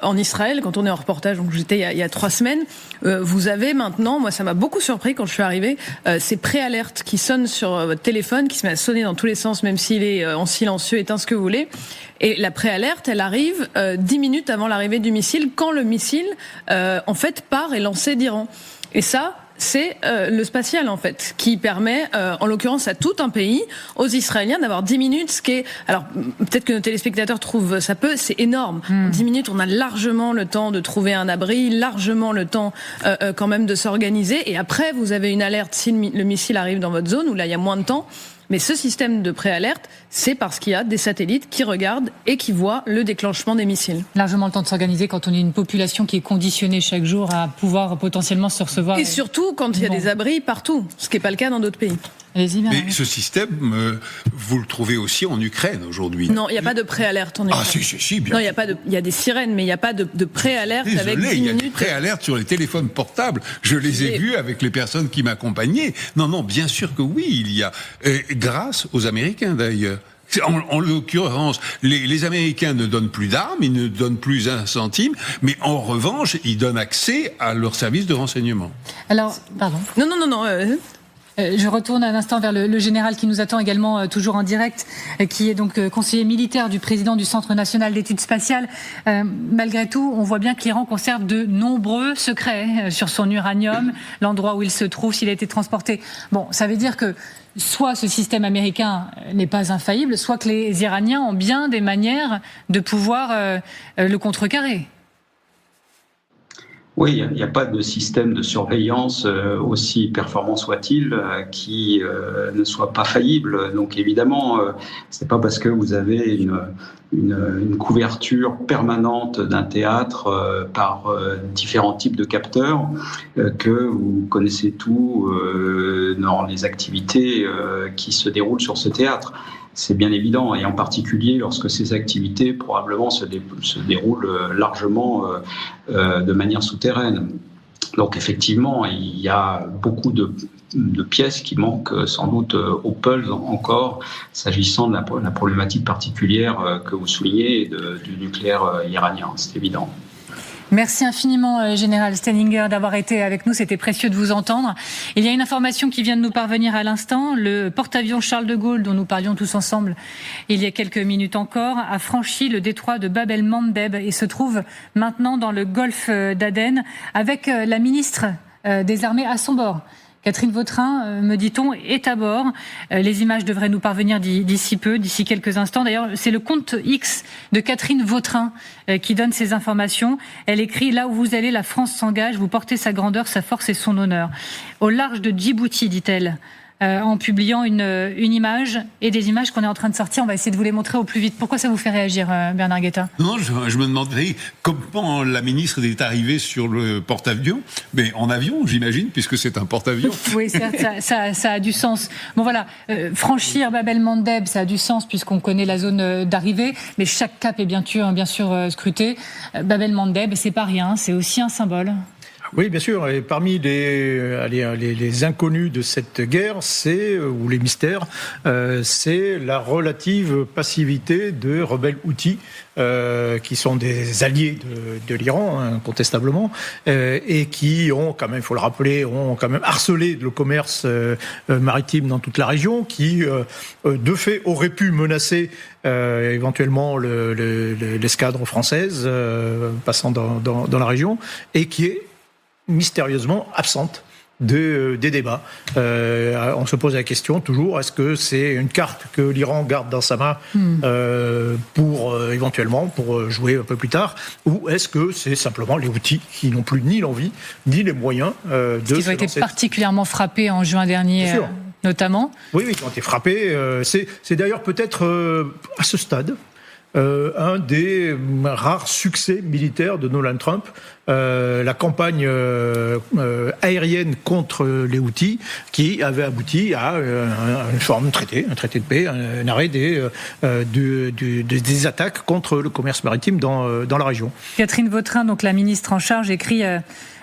E: en Israël. Quand on est en reportage, donc j'étais il y a 3 semaines, vous avez maintenant, moi ça m'a beaucoup surpris quand je suis arrivée, ces préalertes qui sonnent sur votre téléphone, qui se met à sonner dans tous les sens, même s'il est en silencieux, éteint ce que vous voulez. Et la préalerte, elle arrive 10 minutes avant l'arrivée du missile, quand le missile, en fait, part et lancé d'Iran. Et ça, c'est le spatial, en fait, qui permet, en l'occurrence à tout un pays, aux Israéliens d'avoir 10 minutes, ce qui est... Alors, peut-être que nos téléspectateurs trouvent ça peu, c'est énorme. 10 minutes, on a largement le temps de trouver un abri, largement le temps quand même de s'organiser. Et après, vous avez une alerte si le missile arrive dans votre zone, où là, il y a moins de temps. Mais ce système de préalerte, c'est parce qu'il y a des satellites qui regardent et qui voient le déclenchement des missiles.
A: Largement le temps de s'organiser quand on est une population qui est conditionnée chaque jour à pouvoir potentiellement se recevoir.
E: Et surtout quand il y a des abris partout, ce qui n'est pas le cas dans d'autres pays.
I: Mais ce système, vous le trouvez aussi en Ukraine aujourd'hui.
E: Non, il n'y a pas de préalerte en Ukraine.
I: Ah si, bien.
E: Non, il y a des sirènes, mais il n'y a pas de préalerte avec 10 minutes.
I: Il y a des préalertes sur les téléphones portables. Je les ai vus avec les personnes qui m'accompagnaient. Non, bien sûr que oui, il y a. Grâce aux Américains d'ailleurs. En l'occurrence, les Américains ne donnent plus d'armes, ils ne donnent plus un centime, mais en revanche, ils donnent accès à leurs services de renseignement.
A: Alors, pardon.
E: Non.
A: Je retourne un instant vers le général qui nous attend également toujours en direct, qui est donc conseiller militaire du président du Centre national d'études spatiales. Malgré tout, on voit bien que l'Iran conserve de nombreux secrets sur son uranium, l'endroit où il se trouve, s'il a été transporté. Bon, ça veut dire que soit ce système américain n'est pas infaillible, soit que les Iraniens ont bien des manières de pouvoir le contrecarrer.
J: Oui, il n'y a pas de système de surveillance, aussi performant soit-il, qui ne soit pas faillible. Donc évidemment, c'est pas parce que vous avez une couverture permanente d'un théâtre par différents types de capteurs que vous connaissez tout dans les activités qui se déroulent sur ce théâtre. C'est bien évident, et en particulier lorsque ces activités probablement se déroulent largement de manière souterraine. Donc effectivement, il y a beaucoup de pièces qui manquent sans doute au puzzle encore, s'agissant de la problématique particulière que vous soulignez du nucléaire iranien, c'est évident.
A: Merci infiniment, Général Stenninger, d'avoir été avec nous. C'était précieux de vous entendre. Il y a une information qui vient de nous parvenir à l'instant. Le porte-avions Charles de Gaulle, dont nous parlions tous ensemble il y a quelques minutes encore, a franchi le détroit de Bab el-Mandeb et se trouve maintenant dans le golfe d'Aden avec la ministre des Armées à son bord. Catherine Vautrin, me dit-on, est à bord. Les images devraient nous parvenir d'ici peu, d'ici quelques instants. D'ailleurs, c'est le compte X de Catherine Vautrin qui donne ces informations. Elle écrit « Là où vous allez, la France s'engage. Vous portez sa grandeur, sa force et son honneur. » Au large de Djibouti, dit-elle, en publiant une image et des images qu'on est en train de sortir. On va essayer de vous les montrer au plus vite. Pourquoi ça vous fait réagir, Bernard Guetta ?
I: Non, je me demandais comment la ministre est arrivée sur le porte-avions. Mais en avion, j'imagine, puisque c'est un porte-avions.
A: Oui, certes, ça a du sens. Bon voilà, franchir Bab el-Mandeb, ça a du sens puisqu'on connaît la zone d'arrivée, mais chaque cap est bien sûr scruté. Bab el-Mandeb, c'est pas rien, c'est aussi un symbole.
D: Oui, bien sûr. Et parmi les inconnus de cette guerre, ou les mystères, c'est la relative passivité de rebelles houthis, qui sont des alliés de l'Iran, incontestablement, et qui ont quand même, il faut le rappeler, harcelé le commerce maritime dans toute la région, qui, de fait, aurait pu menacer éventuellement l'escadre française passant dans la région, et qui est mystérieusement absente des débats. On se pose la question toujours, est-ce que c'est une carte que l'Iran garde dans sa main pour éventuellement pour jouer un peu plus tard, ou est-ce que c'est simplement les Houthis qui n'ont plus ni l'envie ni les moyens de se lancer.
A: Ils ont été particulièrement frappés en juin dernier, notamment.
D: Oui, ils ont été frappés. C'est d'ailleurs peut-être à ce stade un des rares succès militaires de Donald Trump, la campagne aérienne contre les Houthis, qui avait abouti à une forme de traité, un traité de paix, un arrêt des attaques contre le commerce maritime dans la région.
A: Catherine Vautrin, donc la ministre en charge, écrit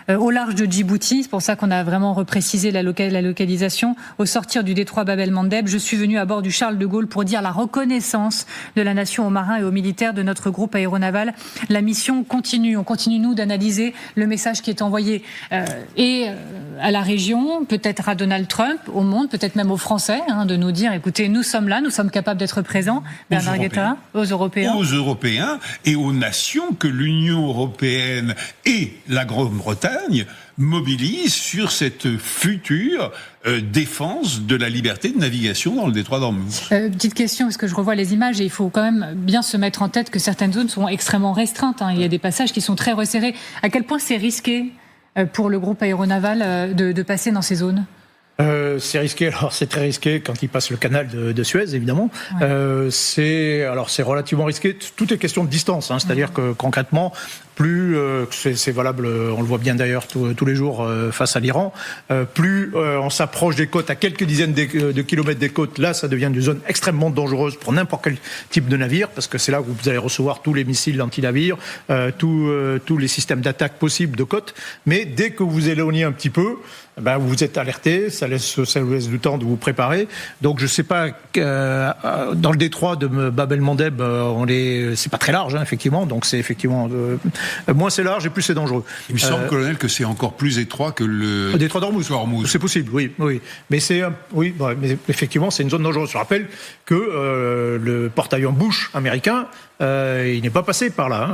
A: au large de Djibouti, c'est pour ça qu'on a vraiment reprécisé la localisation. Au sortir du détroit Bab el-Mandeb, je suis venu à bord du Charles de Gaulle pour dire la reconnaissance de la nation aux marins et aux militaires de notre groupe aéronaval. La mission continue. On continue, nous, d'analyser le message qui est envoyé à la région, peut-être à Donald Trump, au monde, peut-être même aux Français, de nous dire, écoutez, nous sommes là, nous sommes capables d'être présents. Bernard Guetta, aux Européens.
I: Aux Européens et aux nations que l'Union européenne et la Grande-Bretagne mobilise sur cette future défense de la liberté de navigation dans le détroit d'Ormuz.
A: Petite question, parce que je revois les images et il faut quand même bien se mettre en tête que certaines zones sont extrêmement restreintes. Il y a des passages qui sont très resserrés. À quel point c'est risqué pour le groupe aéronaval de passer dans ces zones ?
D: C'est risqué. Alors c'est très risqué quand il passe le canal de Suez, évidemment. Ouais. C'est relativement risqué. Tout est question de distance, c'est-à-dire que concrètement, plus c'est valable, on le voit bien d'ailleurs tous les jours face à l'Iran, plus on s'approche des côtes, à quelques dizaines de kilomètres des côtes, là ça devient une zone extrêmement dangereuse pour n'importe quel type de navire, parce que c'est là où vous allez recevoir tous les missiles anti-navires, tous les systèmes d'attaque possibles de côte. Mais dès que vous éloignez un petit peu, vous êtes alerté, ça vous laisse du temps de vous préparer. Donc je sais pas, dans le détroit de Bab el-Mandeb, c'est pas très large, effectivement. Donc c'est effectivement moins c'est large et plus c'est dangereux.
I: Il me semble, colonel, que c'est encore plus étroit que le
D: détroit d'Ormuz. C'est possible, oui. Mais mais effectivement c'est une zone dangereuse. Je rappelle que le porte-avions Bush américain, il n'est pas passé par là.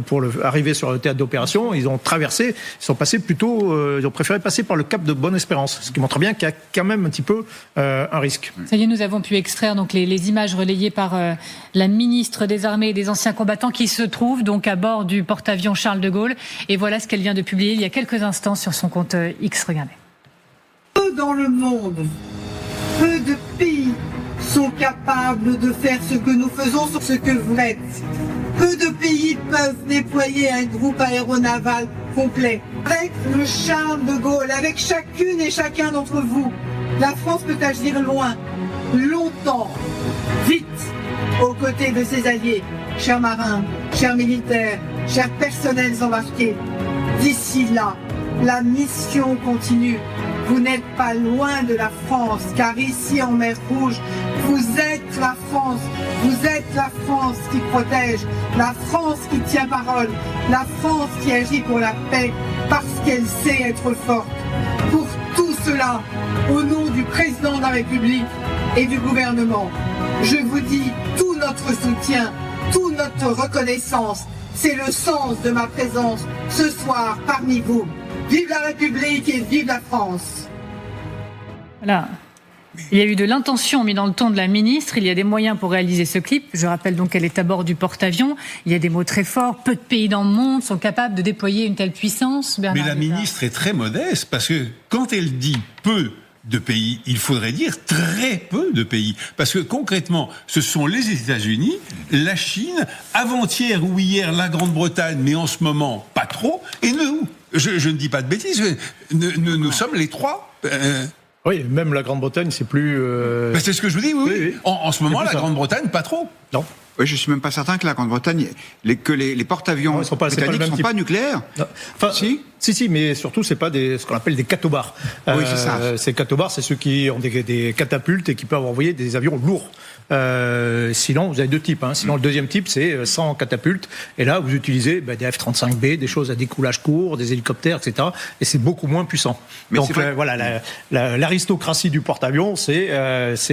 D: Pour arriver sur le théâtre d'opération, ils ont traversé, ils ont préféré passer par le cap de Bonne-Espérance, ce qui montre bien qu'il y a quand même un petit peu un risque.
A: Ça y est, nous avons pu extraire donc les images relayées par la ministre des Armées et des Anciens Combattants qui se trouve donc à bord du porte-avions Charles de Gaulle. Et voilà ce qu'elle vient de publier il y a quelques instants sur son compte X. Regardez.
O: Peu dans le monde, peu de pays sont capables de faire ce que nous faisons, sur ce que vous faites. Peu de pays peuvent déployer un groupe aéronaval complet. Avec le Charles de Gaulle, avec chacune et chacun d'entre vous, la France peut agir loin, longtemps, vite, aux côtés de ses alliés. Chers marins, chers militaires, chers personnels embarqués, d'ici là, la mission continue. Vous n'êtes pas loin de la France, car ici en mer Rouge, vous êtes la France. Vous êtes la France qui protège, la France qui tient parole, la France qui agit pour la paix, parce qu'elle sait être forte. Pour tout cela, au nom du président de la République et du gouvernement, je vous dis tout notre soutien, toute notre reconnaissance. C'est le sens de ma présence ce soir parmi vous. Vive la République et vive la France.
A: Voilà. Il y a eu de l'intention mise dans le ton de la ministre, il y a des moyens pour réaliser ce clip. Je rappelle donc qu'elle est à bord du porte-avions. Il y a des mots très forts. Peu de pays dans le monde sont capables de déployer une telle puissance.
I: Mais la ministre est très modeste, parce que quand elle dit peu de pays, il faudrait dire très peu de pays. Parce que concrètement, ce sont les États-Unis, la Chine, avant-hier ou hier la Grande-Bretagne, mais en ce moment pas trop, et nous. Je ne dis pas de bêtises, nous sommes les trois.
D: Oui, même la Grande-Bretagne, c'est plus...
I: c'est ce que je vous dis, oui. En ce moment, la Grande-Bretagne, pas trop.
D: Non.
F: Oui, je suis même pas certain que la Grande-Bretagne, que les porte-avions britanniques ne sont pas nucléaires.
D: Enfin, si, mais surtout, c'est pas ce qu'on appelle des catobars.
F: Oui, c'est ça.
D: Ces catobars, c'est ceux qui ont des catapultes et qui peuvent envoyer des avions lourds. Sinon, vous avez deux types. Sinon, le deuxième type, c'est sans catapulte. Et là, vous utilisez des F-35B, des choses à découlage court, des hélicoptères, etc. Et c'est beaucoup moins puissant. Mais donc voilà, l'aristocratie du porte-avions, c'est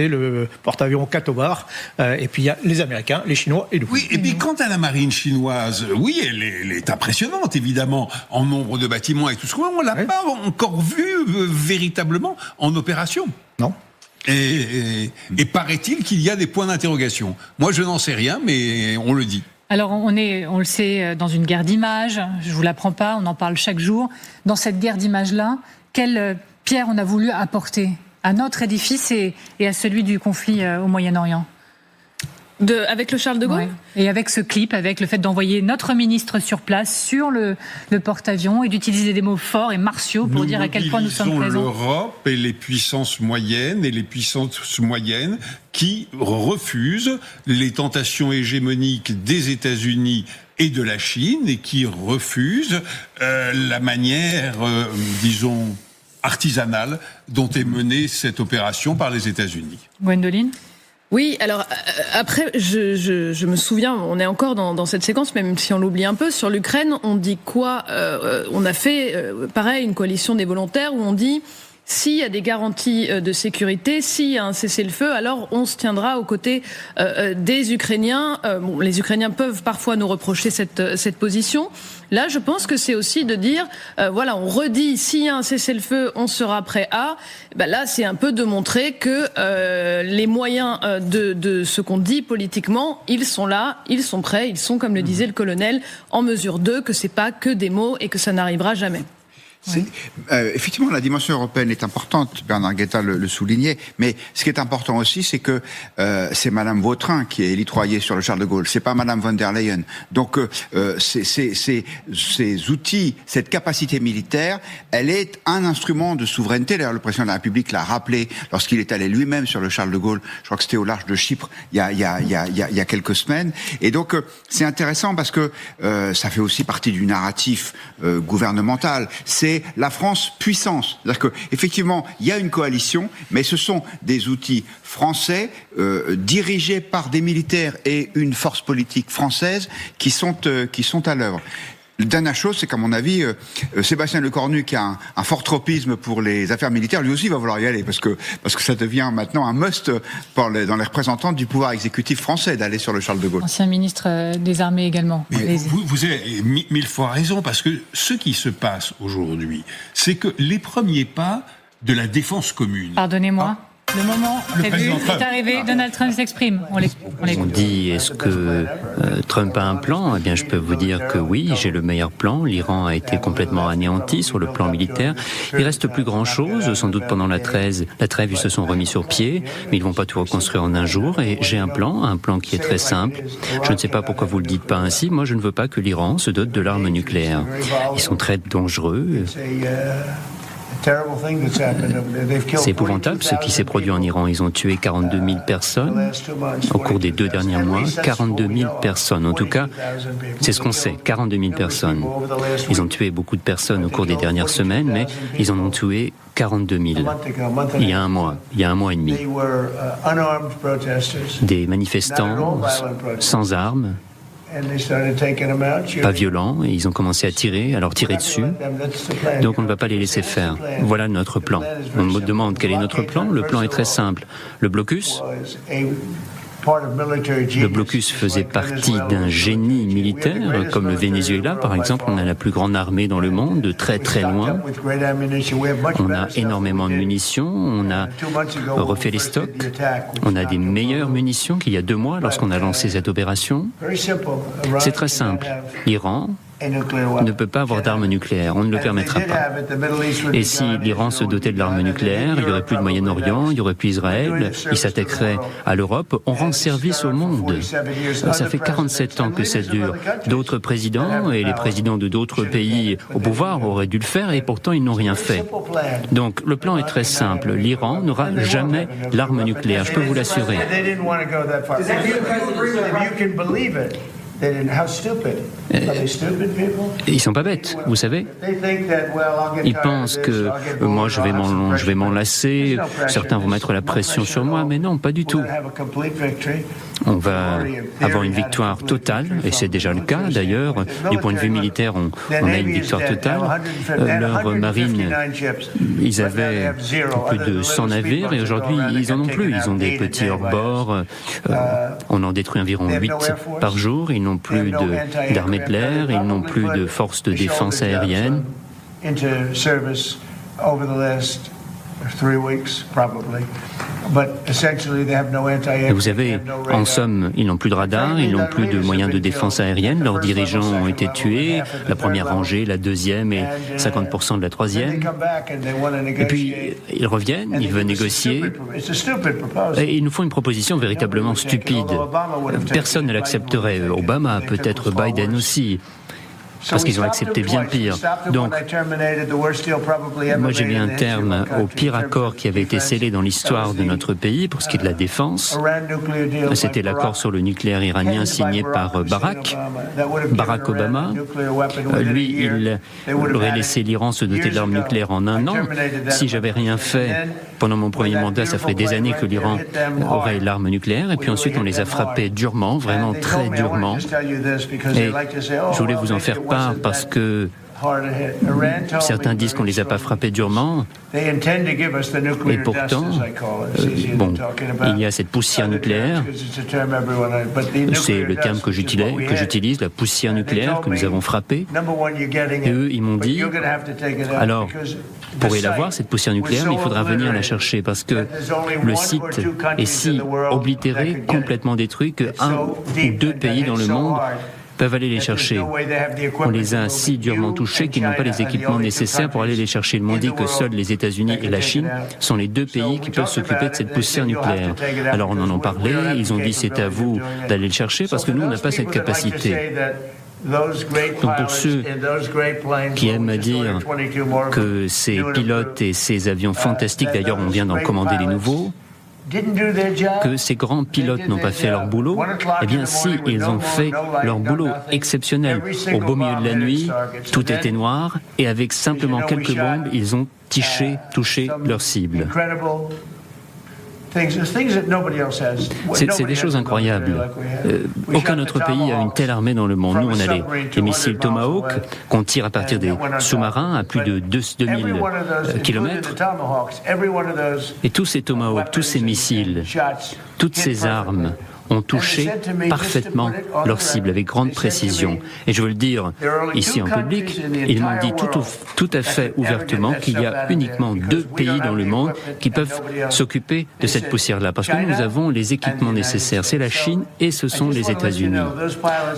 D: le porte-avions catobar. Et puis il y a les Américains, les Chinois et le.
I: Oui, et puis quant à la marine chinoise, oui, elle est impressionnante, évidemment, en nombre de bâtiments et tout ce qu'on on l'a pas encore vu véritablement en opération.
D: Non.
I: Et paraît-il qu'il y a des points d'interrogation. Moi, je n'en sais rien, mais on le dit.
A: Alors, on le sait, dans une guerre d'images. Je vous l'apprends pas, on en parle chaque jour. Dans cette guerre d'images-là, quelle pierre on a voulu apporter à notre édifice et à celui du conflit au Moyen-Orient?
E: Avec le Charles de Gaulle,
A: et avec ce clip, avec le fait d'envoyer notre ministre sur place sur le porte-avions et d'utiliser des mots forts et martiaux pour dire à quel point nous sommes présents.
I: L'Europe et les puissances moyennes qui refusent les tentations hégémoniques des États-Unis et de la Chine et qui refusent la manière, disons, artisanale dont est menée cette opération par les États-Unis.
A: Gwendoline ?
E: Oui, alors après, je me souviens, on est encore dans cette séquence, même si on l'oublie un peu, sur l'Ukraine, on dit quoi ? On a fait, pareil, une coalition des volontaires où on dit... S'il y a des garanties de sécurité, s'il y a un cessez-le-feu, alors on se tiendra aux côtés des Ukrainiens. Les Ukrainiens peuvent parfois nous reprocher cette position. Là, je pense que c'est aussi de dire, voilà, on redit, s'il y a un cessez-le-feu, on sera prêt à. Là, c'est un peu de montrer que les moyens de ce qu'on dit politiquement, ils sont là, ils sont prêts, ils sont, comme le disait le colonel, en mesure d'eux, que c'est pas que des mots et que ça n'arrivera jamais.
F: Effectivement, la dimension européenne est importante, Bernard Guetta le soulignait, mais ce qui est important aussi, c'est que c'est Madame Vautrin qui est litroyée sur le Charles de Gaulle, c'est pas Madame von der Leyen. Donc ces outils, cette capacité militaire, elle est un instrument de souveraineté. D'ailleurs, le président de la République l'a rappelé lorsqu'il est allé lui-même sur le Charles de Gaulle, je crois que c'était au large de Chypre, il y a quelques semaines. Et donc, c'est intéressant parce que ça fait aussi partie du narratif gouvernemental. C'est la France puissance. C'est-à-dire que, effectivement, il y a une coalition, mais ce sont des outils français dirigés par des militaires et une force politique française qui sont à l'œuvre. La dernière chose, c'est qu'à mon avis, Sébastien Lecornu, qui a un fort tropisme pour les affaires militaires, lui aussi va vouloir y aller, parce que ça devient maintenant un must dans les représentants du pouvoir exécutif français d'aller sur le Charles de Gaulle.
A: Ancien ministre des Armées également.
I: Vous avez mille fois raison, parce que ce qui se passe aujourd'hui, c'est que les premiers pas de la défense commune...
A: Pardonnez-moi. Le moment prévu est arrivé, Donald Trump s'exprime.
P: On dit, est-ce que Trump a un plan ? Eh bien, je peux vous dire que oui, j'ai le meilleur plan. L'Iran a été complètement anéanti sur le plan militaire. Il reste plus grand-chose, sans doute pendant la trêve, ils se sont remis sur pied, mais ils vont pas tout reconstruire en un jour. Et j'ai un plan qui est très simple. Je ne sais pas pourquoi vous le dites pas ainsi. Moi, je ne veux pas que l'Iran se dote de l'arme nucléaire. Ils sont très dangereux. C'est épouvantable ce qui s'est produit en Iran. Ils ont tué 42 000 personnes au cours des 2 derniers mois. 42 000 personnes. En tout cas, c'est ce qu'on sait. 42 000 personnes. Ils ont tué beaucoup de personnes au cours des dernières semaines, mais ils en ont tué 42 000. Il y a un mois et demi. Des manifestants sans armes, pas violents, et ils ont commencé à tirer dessus. Donc on ne va pas les laisser faire. Voilà notre plan. On me demande quel est notre plan. Le plan est très simple. Le blocus faisait partie d'un génie militaire, comme le Venezuela, par exemple. On a la plus grande armée dans le monde, de très très loin. On a énormément de munitions, on a refait les stocks, on a des meilleures munitions qu'il y a 2 mois lorsqu'on a lancé cette opération. C'est très simple. L'Iran ne peut pas avoir d'armes nucléaires, on ne le permettra pas. Et si l'Iran se dotait de l'arme nucléaire, il n'y aurait plus de Moyen-Orient, il n'y aurait plus Israël, il s'attaquerait à l'Europe, on rend service au monde. Ça fait 47 ans que ça dure. D'autres présidents et les présidents de d'autres pays au pouvoir auraient dû le faire et pourtant ils n'ont rien fait. Donc le plan est très simple, l'Iran n'aura jamais l'arme nucléaire, je peux vous l'assurer. Ils sont pas bêtes, vous savez. Ils pensent que moi je vais m'enlacer, certains vont mettre la pression sur moi, mais non, pas du tout. On va avoir une victoire totale, et c'est déjà le cas d'ailleurs. Du point de vue militaire, on a une victoire totale. Leur marine, ils avaient plus de 100 navires, et aujourd'hui ils en ont plus. Ils ont des petits hors-bords. On en détruit environ 8 par jour. Ils n'ont plus d'armée de l'air, ils n'ont plus de forces de défense aérienne.
Q: into service over the last 3 weeks, probably. But essentially, they have no anti-aircraft.
P: Vous savez, en somme, ils n'ont plus de radar, ils n'ont plus de moyens de défense aérienne, leurs dirigeants ont été tués, la première rangée, la deuxième et 50% de la troisième. Et puis, ils reviennent, ils veulent négocier, et ils nous font une proposition véritablement stupide. Personne ne l'accepterait. Obama, peut-être Biden aussi. Parce qu'ils ont accepté bien pire. Donc, moi j'ai mis un terme au pire accord qui avait été scellé dans l'histoire de notre pays pour ce qui est de la défense. C'était l'accord sur le nucléaire iranien signé par Barack Obama. Lui, il aurait laissé l'Iran se doter d'armes nucléaires en 1 an. Si j'avais rien fait pendant mon premier mandat, ça ferait des années que l'Iran aurait l'arme nucléaire. Et puis ensuite, on les a frappés durement, vraiment très durement. Et je voulais vous en faire part parce que certains disent qu'on ne les a pas frappés durement, et pourtant, il y a cette poussière nucléaire, c'est le terme que j'utilise, la poussière nucléaire que nous avons frappée, et eux, ils m'ont dit, alors, pour l'avoir, cette poussière nucléaire, il faudra venir la chercher, parce que le site est si oblitéré, complètement détruit, que 1 ou 2 pays dans le monde peuvent aller les chercher. On les a si durement touchés qu'ils n'ont pas les équipements nécessaires pour aller les chercher. Ils m'ont dit que seuls les États-Unis et la Chine sont les 2 pays qui peuvent s'occuper de cette poussière nucléaire. Alors on en a parlé, ils ont dit c'est à vous d'aller le chercher parce que nous on n'a pas cette capacité. Donc pour ceux qui aiment dire que ces pilotes et ces avions fantastiques, d'ailleurs on vient d'en commander les nouveaux, que ces grands pilotes n'ont pas fait leur boulot, eh bien si, ils ont fait leur boulot exceptionnel. Au beau milieu de la nuit, tout était noir, et avec simplement quelques bombes, ils ont touché leur cible. C'est des choses incroyables. Aucun autre pays a une telle armée dans le monde. Nous, on a les missiles Tomahawk qu'on tire à partir des sous-marins à plus de 2000 kilomètres. Et tous ces Tomahawks, tous ces missiles, toutes ces armes ont touché parfaitement leur cible avec grande précision. Et je veux le dire ici en public, ils m'ont dit tout à fait ouvertement qu'il y a uniquement 2 pays dans le monde qui peuvent s'occuper de cette poussière-là, parce que nous avons les équipements nécessaires. C'est la Chine et ce sont les États-Unis.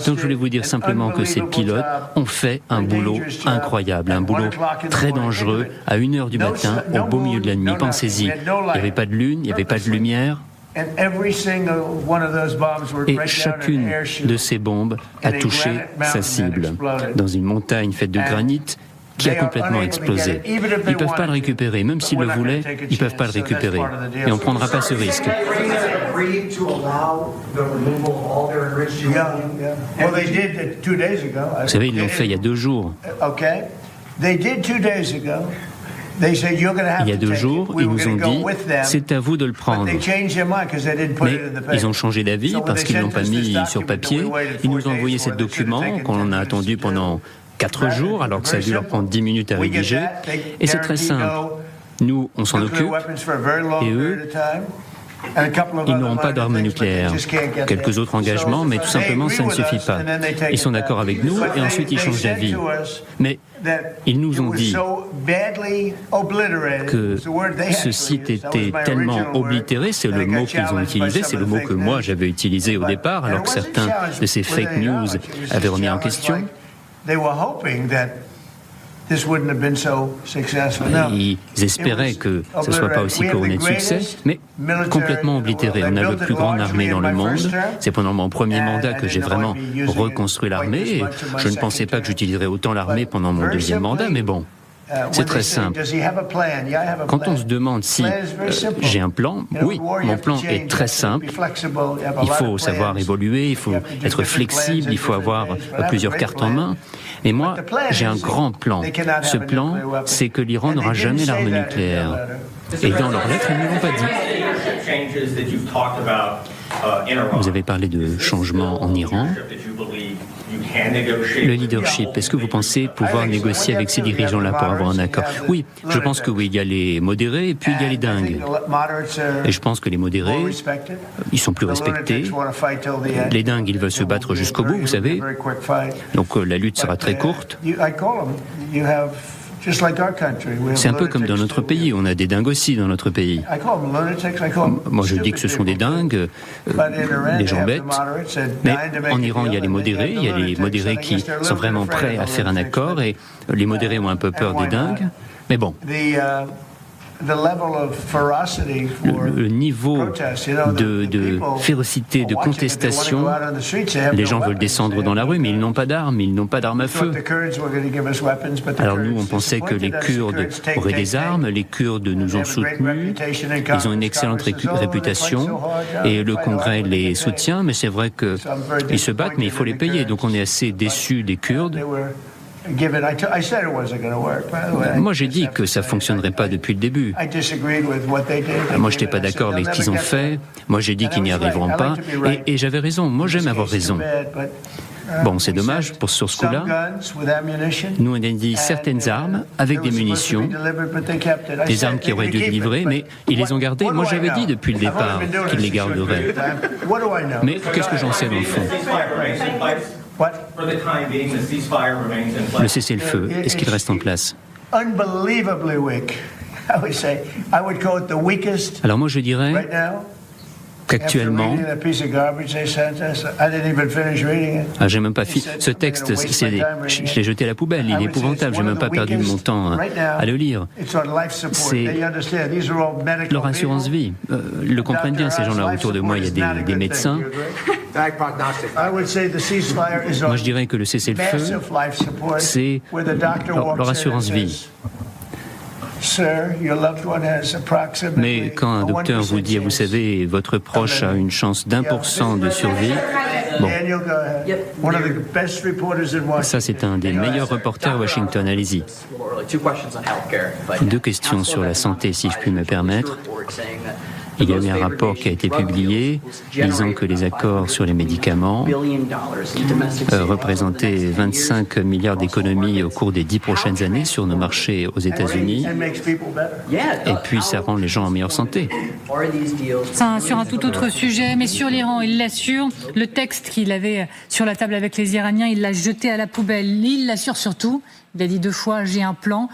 P: Donc je voulais vous dire simplement que ces pilotes ont fait un boulot incroyable, un boulot très dangereux à 1h du matin, au beau milieu de la nuit. Pensez-y, il n'y avait pas de lune, il n'y avait pas de lumière. Et chacune de ces bombes a touché sa cible dans une montagne faite de granit qui a complètement explosé. Ils ne peuvent pas le récupérer, même s'ils le voulaient, ils ne peuvent pas le récupérer. Et on ne prendra pas ce risque. Vous savez, ils l'ont fait il y a 2 jours. Il y a 2 jours, ils nous ont dit « c'est à vous de le prendre ». Mais ils ont changé d'avis parce qu'ils ne l'ont pas mis sur papier. Ils nous ont envoyé ce document qu'on a attendu pendant 4 jours, alors que ça a dû leur prendre 10 minutes à rédiger. Et c'est très simple. Nous, on s'en occupe, et eux, ils n'auront pas d'armes nucléaires. Quelques autres engagements, mais tout simplement, ça ne suffit pas. Ils sont d'accord avec nous et ensuite ils changent d'avis. Mais ils nous ont dit que ce site était tellement oblitéré, c'est le mot qu'ils ont utilisé, c'est le mot que moi j'avais utilisé au départ, alors que certains de ces fake news avaient remis en question. Ils espéraient que ce ne soit pas aussi couronné de succès, mais complètement oblitéré. On a le plus grande armée dans le monde. C'est pendant mon premier mandat que j'ai vraiment reconstruit l'armée. Je ne pensais pas que j'utiliserais autant l'armée pendant mon 2e mandat, mais bon. C'est très simple. Quand on se demande si j'ai un plan, oui, mon plan est très simple. Il faut savoir évoluer, il faut être flexible, il faut avoir plusieurs cartes en main. Mais moi, j'ai un grand plan. Ce plan, c'est que l'Iran n'aura jamais l'arme nucléaire. Et dans leur lettre, ils ne l'ont pas dit. Vous avez parlé de changements en Iran. Le leadership, est-ce que vous pensez pouvoir négocier avec ces dirigeants-là pour avoir un accord? Oui, je pense que oui, il y a les modérés et puis il y a les dingues. Et je pense que les modérés, ils sont plus respectés. Les dingues, ils veulent se battre jusqu'au bout, vous savez. Donc la lutte sera très courte. C'est un peu comme dans notre pays, on a des dingues aussi dans notre pays. Moi je dis que ce sont des dingues, des gens bêtes, mais en Iran il y a les modérés qui sont vraiment prêts à faire un accord, et les modérés ont un peu peur des dingues, mais bon. Le niveau de férocité, de contestation, les gens veulent descendre dans la rue, mais ils n'ont pas d'armes, à feu. Alors nous, on pensait que les Kurdes auraient des armes, les Kurdes nous ont soutenus, ils ont une excellente réputation, et le Congrès les soutient, mais c'est vrai qu'ils se battent, mais il faut les payer, donc on est assez déçus des Kurdes. Moi, j'ai dit que ça ne fonctionnerait pas depuis le début. Moi, je n'étais pas d'accord avec ce qu'ils ont fait. Moi, j'ai dit qu'ils n'y arriveront pas. Et j'avais raison. Moi, j'aime avoir raison. Bon, c'est dommage sur ce coup-là. Nous, on a dit certaines armes avec des munitions, des armes qui auraient dû être livrées, mais ils les ont gardées. Moi, j'avais dit depuis le départ qu'ils les garderaient. Mais qu'est-ce que j'en sais dans le fond ? Le cessez-le-feu, est-ce qu'il reste en place ? Alors moi je dirais qu'actuellement, j'ai même pas fini. Ce texte, je l'ai jeté à la poubelle, il est épouvantable, j'ai même pas perdu mon temps à le lire. C'est leur assurance vie. Le comprennent bien ces gens-là. Autour de moi, il y a des médecins. Moi, je dirais que le cessez-le-feu, c'est leur assurance vie. Mais quand un docteur vous dit, vous savez, votre proche a une chance d'1% de survie, bon, ça c'est un des meilleurs reporters à Washington, allez-y. 2 questions sur la santé, si je puis me permettre. Il y a eu un rapport qui a été publié disant que les accords sur les médicaments représentaient 25 milliards d'économies au cours des 10 prochaines années sur nos marchés aux États-Unis. Et puis ça rend les gens en meilleure santé.
A: Ça, sur un tout autre sujet, mais sur l'Iran, il l'assure, le texte qu'il avait sur la table avec les Iraniens, il l'a jeté à la poubelle. Il l'assure surtout, il a dit 2 fois, j'ai un plan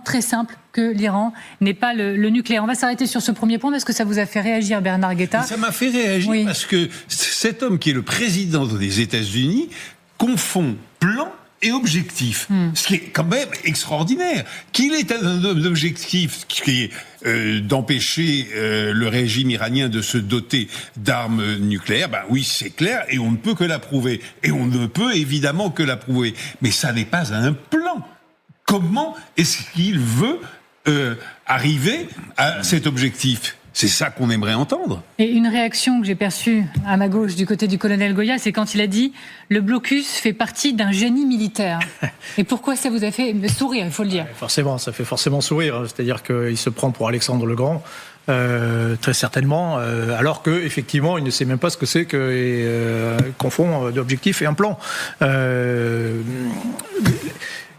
A: très simple, que l'Iran n'est pas le nucléaire. On va s'arrêter sur ce premier point parce que ça vous a fait réagir, Bernard Guetta.
I: Ça m'a fait réagir parce que cet homme qui est le président des États-Unis confond plan et objectif, ce qui est quand même extraordinaire. Qu'il ait un objectif qui est d'empêcher le régime iranien de se doter d'armes nucléaires, ben oui, c'est clair, et on ne peut que l'approuver. Et on ne peut évidemment que l'approuver. Mais ça n'est pas un plan. Comment est-ce qu'il veut arriver à cet objectif ? C'est ça qu'on aimerait entendre.
A: Et une réaction que j'ai perçue à ma gauche du côté du colonel Goya, c'est quand il a dit « le blocus fait partie d'un génie militaire ». Et pourquoi ça vous a fait sourire, il faut le dire ?
D: Forcément, ça fait forcément sourire. C'est-à-dire qu'il se prend pour Alexandre le Grand, très certainement, alors qu'effectivement, il ne sait même pas ce que c'est que confond d'objectif et un plan.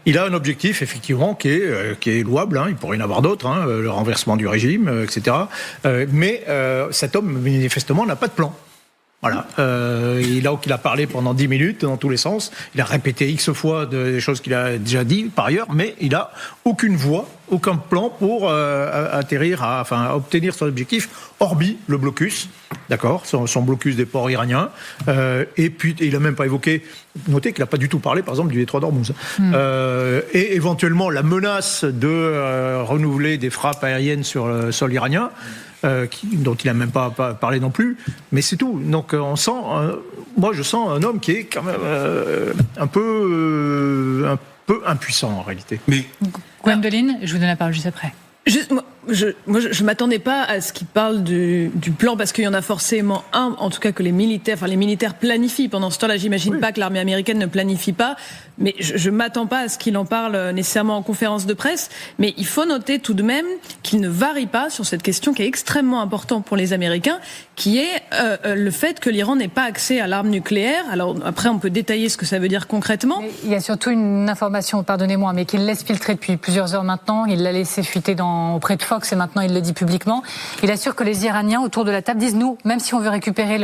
D: Il a un objectif, effectivement, qui est louable, il pourrait y en avoir d'autres, le renversement du régime, etc. Mais cet homme, manifestement, n'a pas de plan. Voilà. Il a parlé pendant 10 minutes, dans tous les sens. Il a répété X fois des choses qu'il a déjà dit, par ailleurs, mais il n'a aucune voie, aucun plan pour obtenir son objectif, hormis le blocus, d'accord, son blocus des ports iraniens. Et puis, il n'a même pas évoqué, notez qu'il n'a pas du tout parlé, par exemple, du détroit d'Ormuz. Et éventuellement, la menace de renouveler des frappes aériennes sur le sol iranien, dont il n'a même pas parlé non plus, mais c'est tout. Donc on sent, moi je sens un homme qui est quand même un peu impuissant en réalité.
A: Mais Gwendoline, je vous donne la parole juste après.
E: Je m'attendais pas à ce qu'il parle du plan, parce qu'il y en a forcément un, en tout cas que les militaires planifient. Pendant ce temps-là, j'imagine pas que l'armée américaine ne planifie pas, mais je m'attends pas à ce qu'il en parle nécessairement en conférence de presse. Mais il faut noter tout de même qu'il ne varie pas sur cette question qui est extrêmement importante pour les Américains, qui est le fait que l'Iran n'ait pas accès à l'arme nucléaire. Alors après, on peut détailler ce que ça veut dire concrètement.
A: Mais il y a surtout une information, pardonnez-moi, mais qu'il laisse filtrer depuis plusieurs heures maintenant. Il l'a laissé fuiter auprès de Fox et maintenant il le dit publiquement. Il assure que les Iraniens autour de la table disent nous, même si on veut récupérer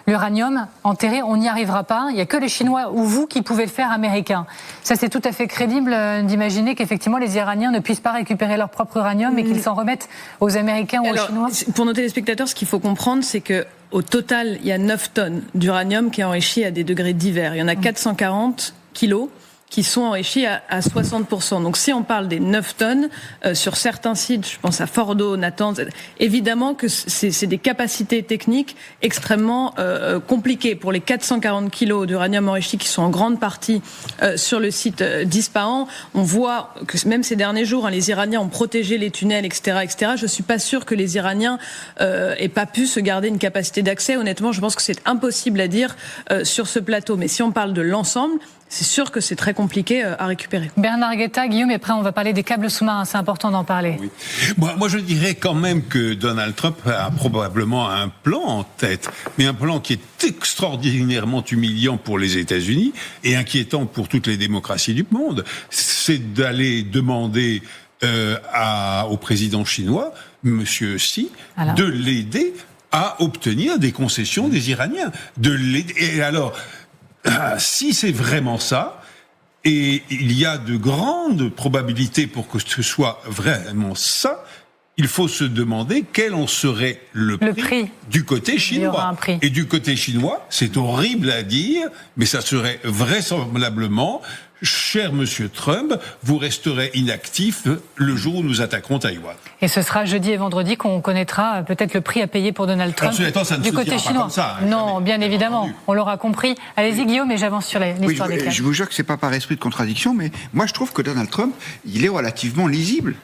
A: l'uranium enterré, on n'y arrivera pas. Il n'y a que les Chinois ou vous qui pouvez le faire, Américains. Ça, c'est tout à fait crédible d'imaginer qu'effectivement les Iraniens ne puissent pas récupérer leur propre uranium et qu'ils s'en remettent aux Américains ou aux Chinois.
E: Pour nos téléspectateurs, ce qu'il faut comprendre, c'est que au total, il y a 9 tonnes d'uranium qui est enrichi à des degrés divers. Il y en a 440 kilos qui sont enrichis à 60%. Donc si on parle des 9 tonnes, sur certains sites, je pense à Fordo, Natanz, évidemment que c'est des capacités techniques extrêmement compliquées. Pour les 440 kilos d'uranium enrichi qui sont en grande partie sur le site d'Ispahan, on voit que même ces derniers jours, les Iraniens ont protégé les tunnels, etc., etc. Je suis pas sûr que les Iraniens aient pas pu se garder une capacité d'accès. Honnêtement, je pense que c'est impossible à dire sur ce plateau. Mais si on parle de l'ensemble, c'est sûr que c'est très compliqué à récupérer.
A: Bernard Guetta, Guillaume, et après on va parler des câbles sous-marins, c'est important d'en parler.
I: Oui. Moi je dirais quand même que Donald Trump a probablement un plan en tête, mais un plan qui est extraordinairement humiliant pour les États-Unis et inquiétant pour toutes les démocraties du monde. C'est d'aller demander au président chinois, Monsieur Xi, de l'aider à obtenir des concessions des Iraniens. Et alors, si c'est vraiment ça, et il y a de grandes probabilités pour que ce soit vraiment ça, il faut se demander quel en serait le prix du côté chinois. Et du côté chinois, c'est horrible à dire, mais ça serait vraisemblablement: cher Monsieur Trump, vous resterez inactif le jour où nous attaquerons Taïwan.
A: Et ce sera jeudi et vendredi qu'on connaîtra peut-être le prix à payer pour Donald Trump du côté chinois. Comme ça, non, bien évidemment, on l'aura compris. Allez-y Guillaume, et j'avance sur l'histoire des câbles.
F: Je vous jure que c'est pas par esprit de contradiction, mais moi je trouve que Donald Trump, il est relativement lisible.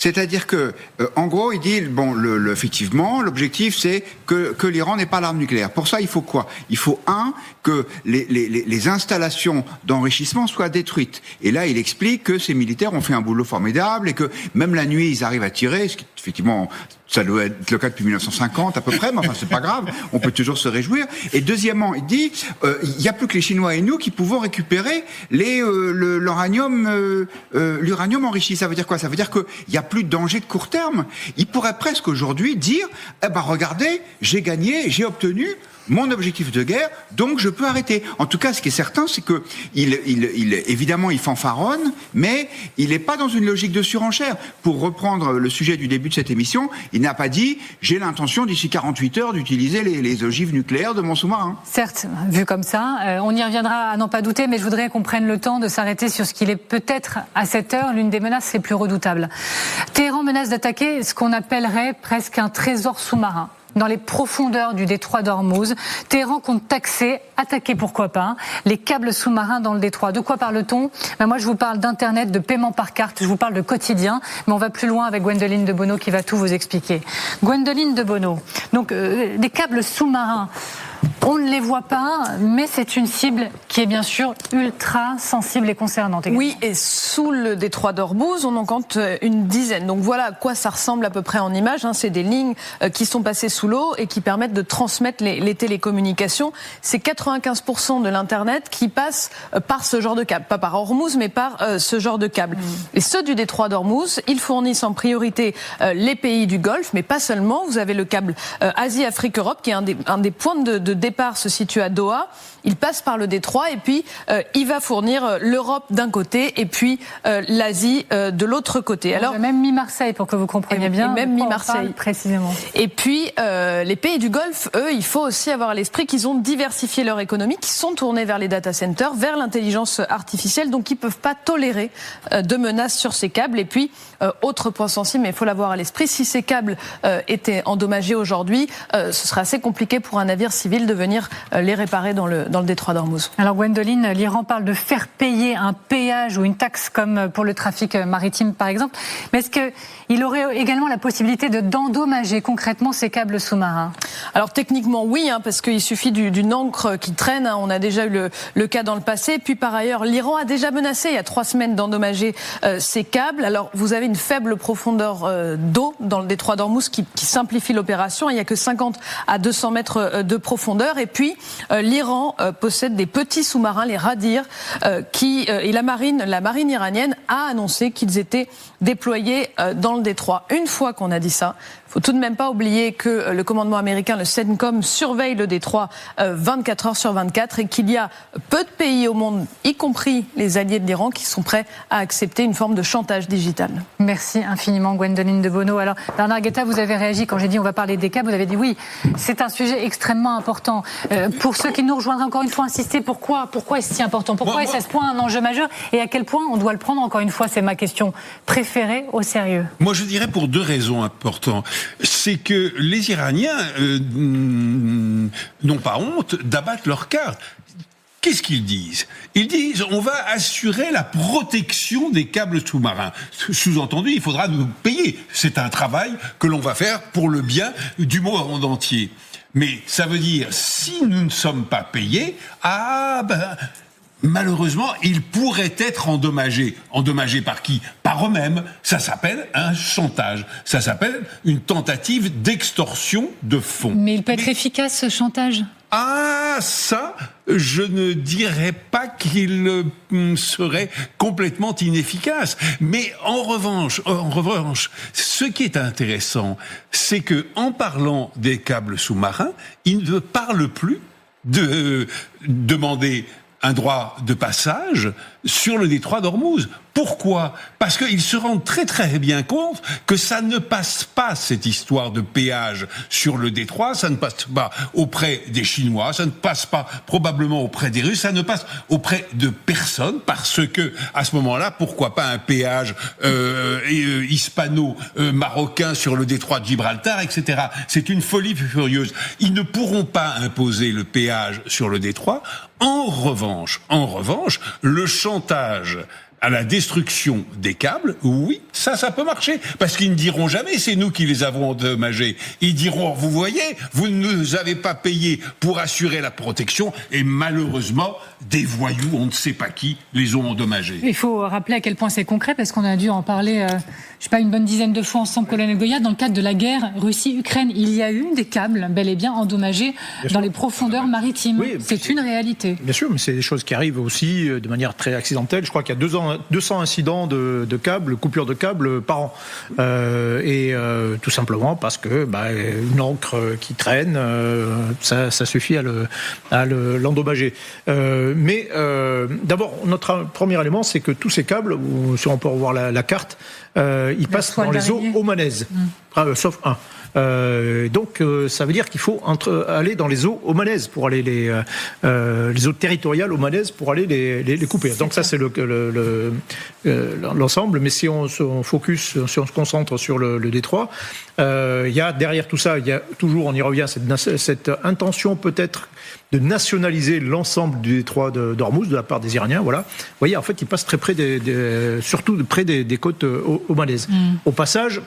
F: C'est-à-dire que, en gros, il dit effectivement, l'objectif c'est que l'Iran n'ait pas l'arme nucléaire. Pour ça, il faut quoi ? Il faut que les installations d'enrichissement soient détruites. Et là, il explique que ces militaires ont fait un boulot formidable et que même la nuit, ils arrivent à tirer. Ce qui, effectivement, ça doit être le cas depuis 1950 à peu près, mais enfin c'est pas grave. On peut toujours se réjouir. Et deuxièmement, il dit, il y a plus que les Chinois et nous qui pouvons récupérer l'uranium enrichi. Ça veut dire quoi ? Ça veut dire que il y a plus de danger de court terme. Il pourrait presque aujourd'hui dire, regardez, j'ai gagné, j'ai obtenu mon objectif de guerre, donc je peux arrêter. En tout cas, ce qui est certain, c'est que évidemment, il fanfaronne, mais il n'est pas dans une logique de surenchère. Pour reprendre le sujet du début de cette émission, il n'a pas dit « j'ai l'intention d'ici 48 heures d'utiliser les ogives nucléaires de mon sous-marin ».
A: Certes, vu comme ça, on y reviendra à n'en pas douter, mais je voudrais qu'on prenne le temps de s'arrêter sur ce qu'il est peut-être, à cette heure, l'une des menaces les plus redoutables. Téhéran menace d'attaquer ce qu'on appellerait presque un trésor sous-marin dans les profondeurs du détroit d'Ormuz. Téhéran compte attaquer pourquoi pas, les câbles sous-marins dans le détroit. De quoi parle-t-on ? Moi, je vous parle d'Internet, de paiement par carte, je vous parle de quotidien, mais on va plus loin avec Gwendoline de Bono qui va tout vous expliquer. Gwendoline de Bono, donc des câbles sous-marins, on ne les voit pas, mais c'est une cible qui est bien sûr ultra sensible et concernante. Également.
E: Oui, et sous le détroit d'Ormuz, on en compte une dizaine. Donc voilà à quoi ça ressemble à peu près en image. C'est des lignes qui sont passées sous l'eau et qui permettent de transmettre les télécommunications. C'est 95% de l'Internet qui passe par ce genre de câble. Pas par Ormuz, mais par ce genre de câble. Et ceux du détroit d'Ormuz, ils fournissent en priorité les pays du Golfe, mais pas seulement. Vous avez le câble Asie-Afrique-Europe, qui est un des points de départ se situe à Doha. Il passe par le détroit et puis il va fournir l'Europe d'un côté et puis l'Asie de l'autre côté.
A: Alors même mi-Marseille pour que vous compreniez bien.
E: Et même mi-Marseille
A: précisément.
E: Et puis les pays du Golfe, eux, il faut aussi avoir à l'esprit qu'ils ont diversifié leur économie, qu'ils sont tournés vers les data centers, vers l'intelligence artificielle, donc ils peuvent pas tolérer de menaces sur ces câbles. Et puis autre point sensible, mais il faut l'avoir à l'esprit, si ces câbles étaient endommagés aujourd'hui, ce serait assez compliqué pour un navire civil de venir les réparer dans le détroit d'Ormuz.
A: Alors Gwendoline, l'Iran parle de faire payer un péage ou une taxe comme pour le trafic maritime par exemple, mais est-ce qu'il aurait également la possibilité d'endommager concrètement ces câbles sous-marins ?
E: Alors techniquement oui, parce qu'il suffit d'une ancre qui traîne, on a déjà eu le cas dans le passé, puis par ailleurs l'Iran a déjà menacé il y a 3 semaines d'endommager ces câbles. Alors vous avez une faible profondeur d'eau dans le détroit d'Ormuz qui simplifie l'opération, il n'y a que 50 à 200 mètres de profondeur Et puis, l'Iran possède des petits sous-marins, les Radir, et la marine iranienne a annoncé qu'ils étaient déployés dans le détroit. Une fois qu'on a dit ça, il faut tout de même pas oublier que le commandement américain, le CENTCOM, surveille le détroit 24 heures sur 24 et qu'il y a peu de pays au monde, y compris les alliés de l'Iran, qui sont prêts à accepter une forme de chantage digital.
A: Merci infiniment, Gwendoline de Bono. Alors, Bernard Guetta, vous avez réagi quand j'ai dit on va parler des câbles. Vous avez dit oui, c'est un sujet extrêmement important. Pour ceux qui nous rejoindraient, encore une fois, insister, pourquoi est-ce si important ? Pourquoi est-ce à ce point un enjeu majeur ? Et à quel point on doit le prendre, encore une fois, c'est ma question préférée, au sérieux ?
I: Moi, je dirais pour 2 raisons importantes. C'est que les Iraniens n'ont pas honte d'abattre leurs cartes. Qu'est-ce qu'ils disent ? Ils disent on va assurer la protection des câbles sous-marins. Sous-entendu, il faudra nous payer. C'est un travail que l'on va faire pour le bien du monde entier. Mais ça veut dire, si nous ne sommes pas payés, malheureusement, ils pourraient être endommagés. Endommagés par qui ? Par eux-mêmes. Ça s'appelle un chantage. Ça s'appelle une tentative d'extorsion de fonds.
A: Mais il peut être efficace, ce chantage ?
I: Ça, je ne dirais pas qu'il serait complètement inefficace. Mais en revanche, ce qui est intéressant, c'est que en parlant des câbles sous-marins, il ne parle plus de demander un droit de passage sur le détroit d'Ormuz. Pourquoi ? Parce qu'ils se rendent très très bien compte que ça ne passe pas, cette histoire de péage sur le détroit, ça ne passe pas auprès des Chinois, ça ne passe pas probablement auprès des Russes, ça ne passe auprès de personne, parce que à ce moment-là, pourquoi pas un péage hispano-marocain sur le détroit de Gibraltar, etc. C'est une folie furieuse. Ils ne pourront pas imposer le péage sur le détroit. En revanche, le chantage à la destruction des câbles, oui, ça peut marcher. Parce qu'ils ne diront jamais, c'est nous qui les avons endommagés. Ils diront, vous voyez, vous ne nous avez pas payé pour assurer la protection, et malheureusement, des voyous, on ne sait pas qui, les ont endommagés.
A: Il faut rappeler à quel point c'est concret, parce qu'on a dû en parler, une bonne dizaine de fois ensemble, colonel Goya, dans le cadre de la guerre Russie-Ukraine. Il y a eu des câbles, bel et bien endommagés, dans les profondeurs maritimes. Oui, c'est une réalité.
D: Bien sûr, mais c'est des choses qui arrivent aussi de manière très accidentelle. Je crois qu'il y a 200 incidents de câbles, coupures de câbles par an. Tout simplement parce que une encre qui traîne, ça suffit à l'endommager. Mais d'abord, notre premier élément, c'est que tous ces câbles, si on peut revoir la carte, ils passent dans les eaux omanaises, sauf un. Donc ça veut dire qu'il faut aller dans les eaux omanaises pour aller les eaux territoriales omanaises pour aller les couper. Donc ça c'est l'ensemble. Mais si on se concentre sur le détroit, il y a derrière tout ça, il y a toujours, on y revient, cette intention peut-être de nationaliser l'ensemble du détroit d'Ormuz de la part des Iraniens. Voilà. Vous voyez, en fait, ils passent très près surtout près des côtes omanaises. Au passage,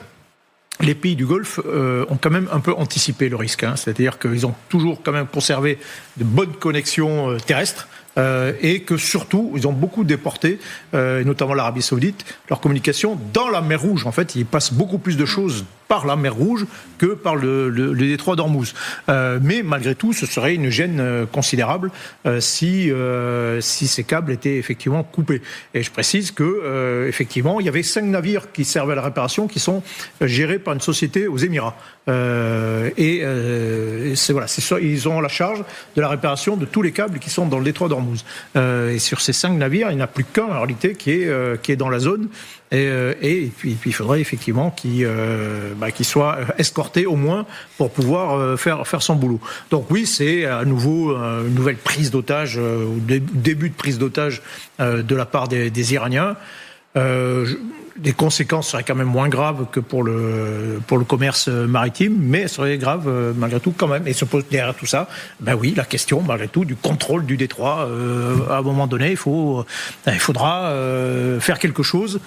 D: les pays du Golfe ont quand même un peu anticipé le risque. C'est-à-dire qu'ils ont toujours quand même conservé de bonnes connexions terrestres et que surtout, ils ont beaucoup déporté, notamment l'Arabie Saoudite, leur communication dans la mer Rouge. En fait, il passe beaucoup plus de choses par la mer Rouge que par le détroit d'Ormuz. Mais malgré tout, ce serait une gêne considérable si ces câbles étaient effectivement coupés. Et je précise que effectivement, il y avait 5 navires qui servaient à la réparation, qui sont gérés par une société aux Émirats. Ils ont la charge de la réparation de tous les câbles qui sont dans le détroit d'Ormuz. Et sur ces 5 navires, il n'y en a plus qu'un en réalité qui est dans la zone. Et puis il faudrait effectivement qu'il soit escorté au moins pour pouvoir faire son boulot. Donc oui, c'est à nouveau une nouvelle prise d'otage, ou début de prise d'otage de la part des Iraniens. Les conséquences seraient quand même moins graves que pour le commerce maritime, mais elles seraient graves malgré tout quand même. Et se pose derrière tout ça, la question malgré tout du contrôle du détroit. À un moment donné, il faudra faire quelque chose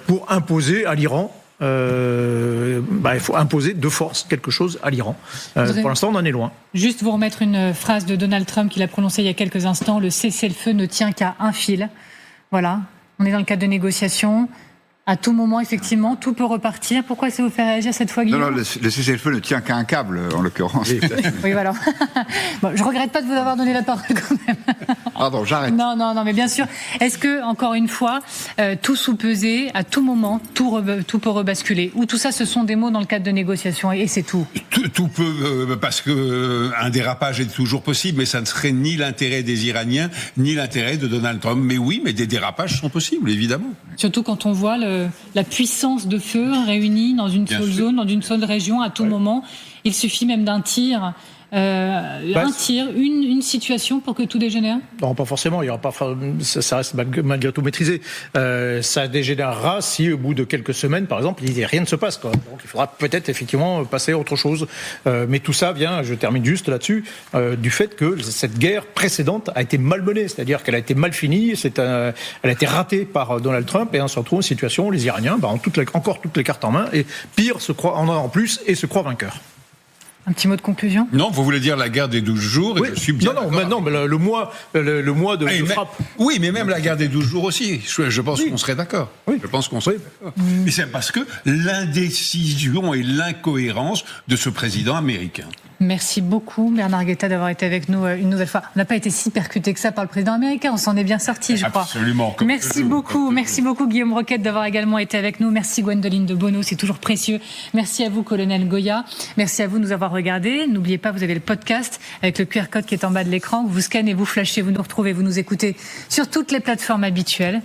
D: pour imposer à l'Iran. Il faut imposer de force quelque chose à l'Iran. Pour l'instant, on en est loin.
A: Juste vous remettre une phrase de Donald Trump qu'il a prononcée il y a quelques instants. Le cessez-le-feu ne tient qu'à un fil. Voilà. On est dans le cadre de négociations. À tout moment, effectivement, tout peut repartir. Pourquoi ça vous fait réagir cette fois, Guillaume ?
F: Non, le cessez-le-feu ne tient qu'à un câble, en l'occurrence.
A: Oui, voilà. Bon, je regrette pas de vous avoir donné la parole quand même.
F: Pardon, j'arrête.
A: Non, mais bien sûr. Est-ce que, encore une fois, tout sous-pesé, à tout moment, tout peut rebasculer ? Ou tout ça, ce sont des mots dans le cadre de négociations et c'est tout ?
I: Tout peut, parce que un dérapage est toujours possible, mais ça ne serait ni l'intérêt des Iraniens, ni l'intérêt de Donald Trump. Mais oui, mais des dérapages sont possibles, évidemment.
A: Surtout quand on voit la puissance de feu réunie dans une seule zone, dans une seule région, à tout moment. Il suffit même d'un tir. Une situation pour que tout dégénère ?
D: Non, pas forcément. Il y aura pas. Ça reste malgré tout maîtrisé. Ça dégénérera si, au bout de quelques semaines, par exemple, rien ne se passe. Donc, il faudra peut-être effectivement passer à autre chose. Mais tout ça vient, je termine juste là-dessus, du fait que cette guerre précédente a été mal menée, c'est-à-dire qu'elle a été mal finie. Elle a été ratée par Donald Trump et on se retrouve en situation où les Iraniens ont encore toutes les cartes en main et pire, en ont en plus et se croient vainqueurs.
A: Un petit mot de conclusion ?
I: Non, vous voulez dire la guerre des 12 jours,
D: oui.
I: Et je suis bien
D: Non, mais le mois de frappe.
I: Oui, mais même la guerre des 12 jours aussi, je pense qu'on serait d'accord. Oui. Je pense qu'on serait d'accord. Mais c'est parce que l'indécision et l'incohérence de ce président américain.
A: Merci beaucoup Bernard Guetta d'avoir été avec nous une nouvelle fois. On n'a pas été si percuté que ça par le président américain, on s'en est bien sorti, je crois.
I: Absolument.
A: Merci beaucoup Guillaume Roquette d'avoir également été avec nous. Merci Gwendoline de Bono, c'est toujours précieux. Merci à vous Colonel Goya. Merci à vous de nous avoir regardés. N'oubliez pas, vous avez le podcast avec le QR code qui est en bas de l'écran. Vous scannez, vous flashez, vous nous retrouvez, vous nous écoutez sur toutes les plateformes habituelles.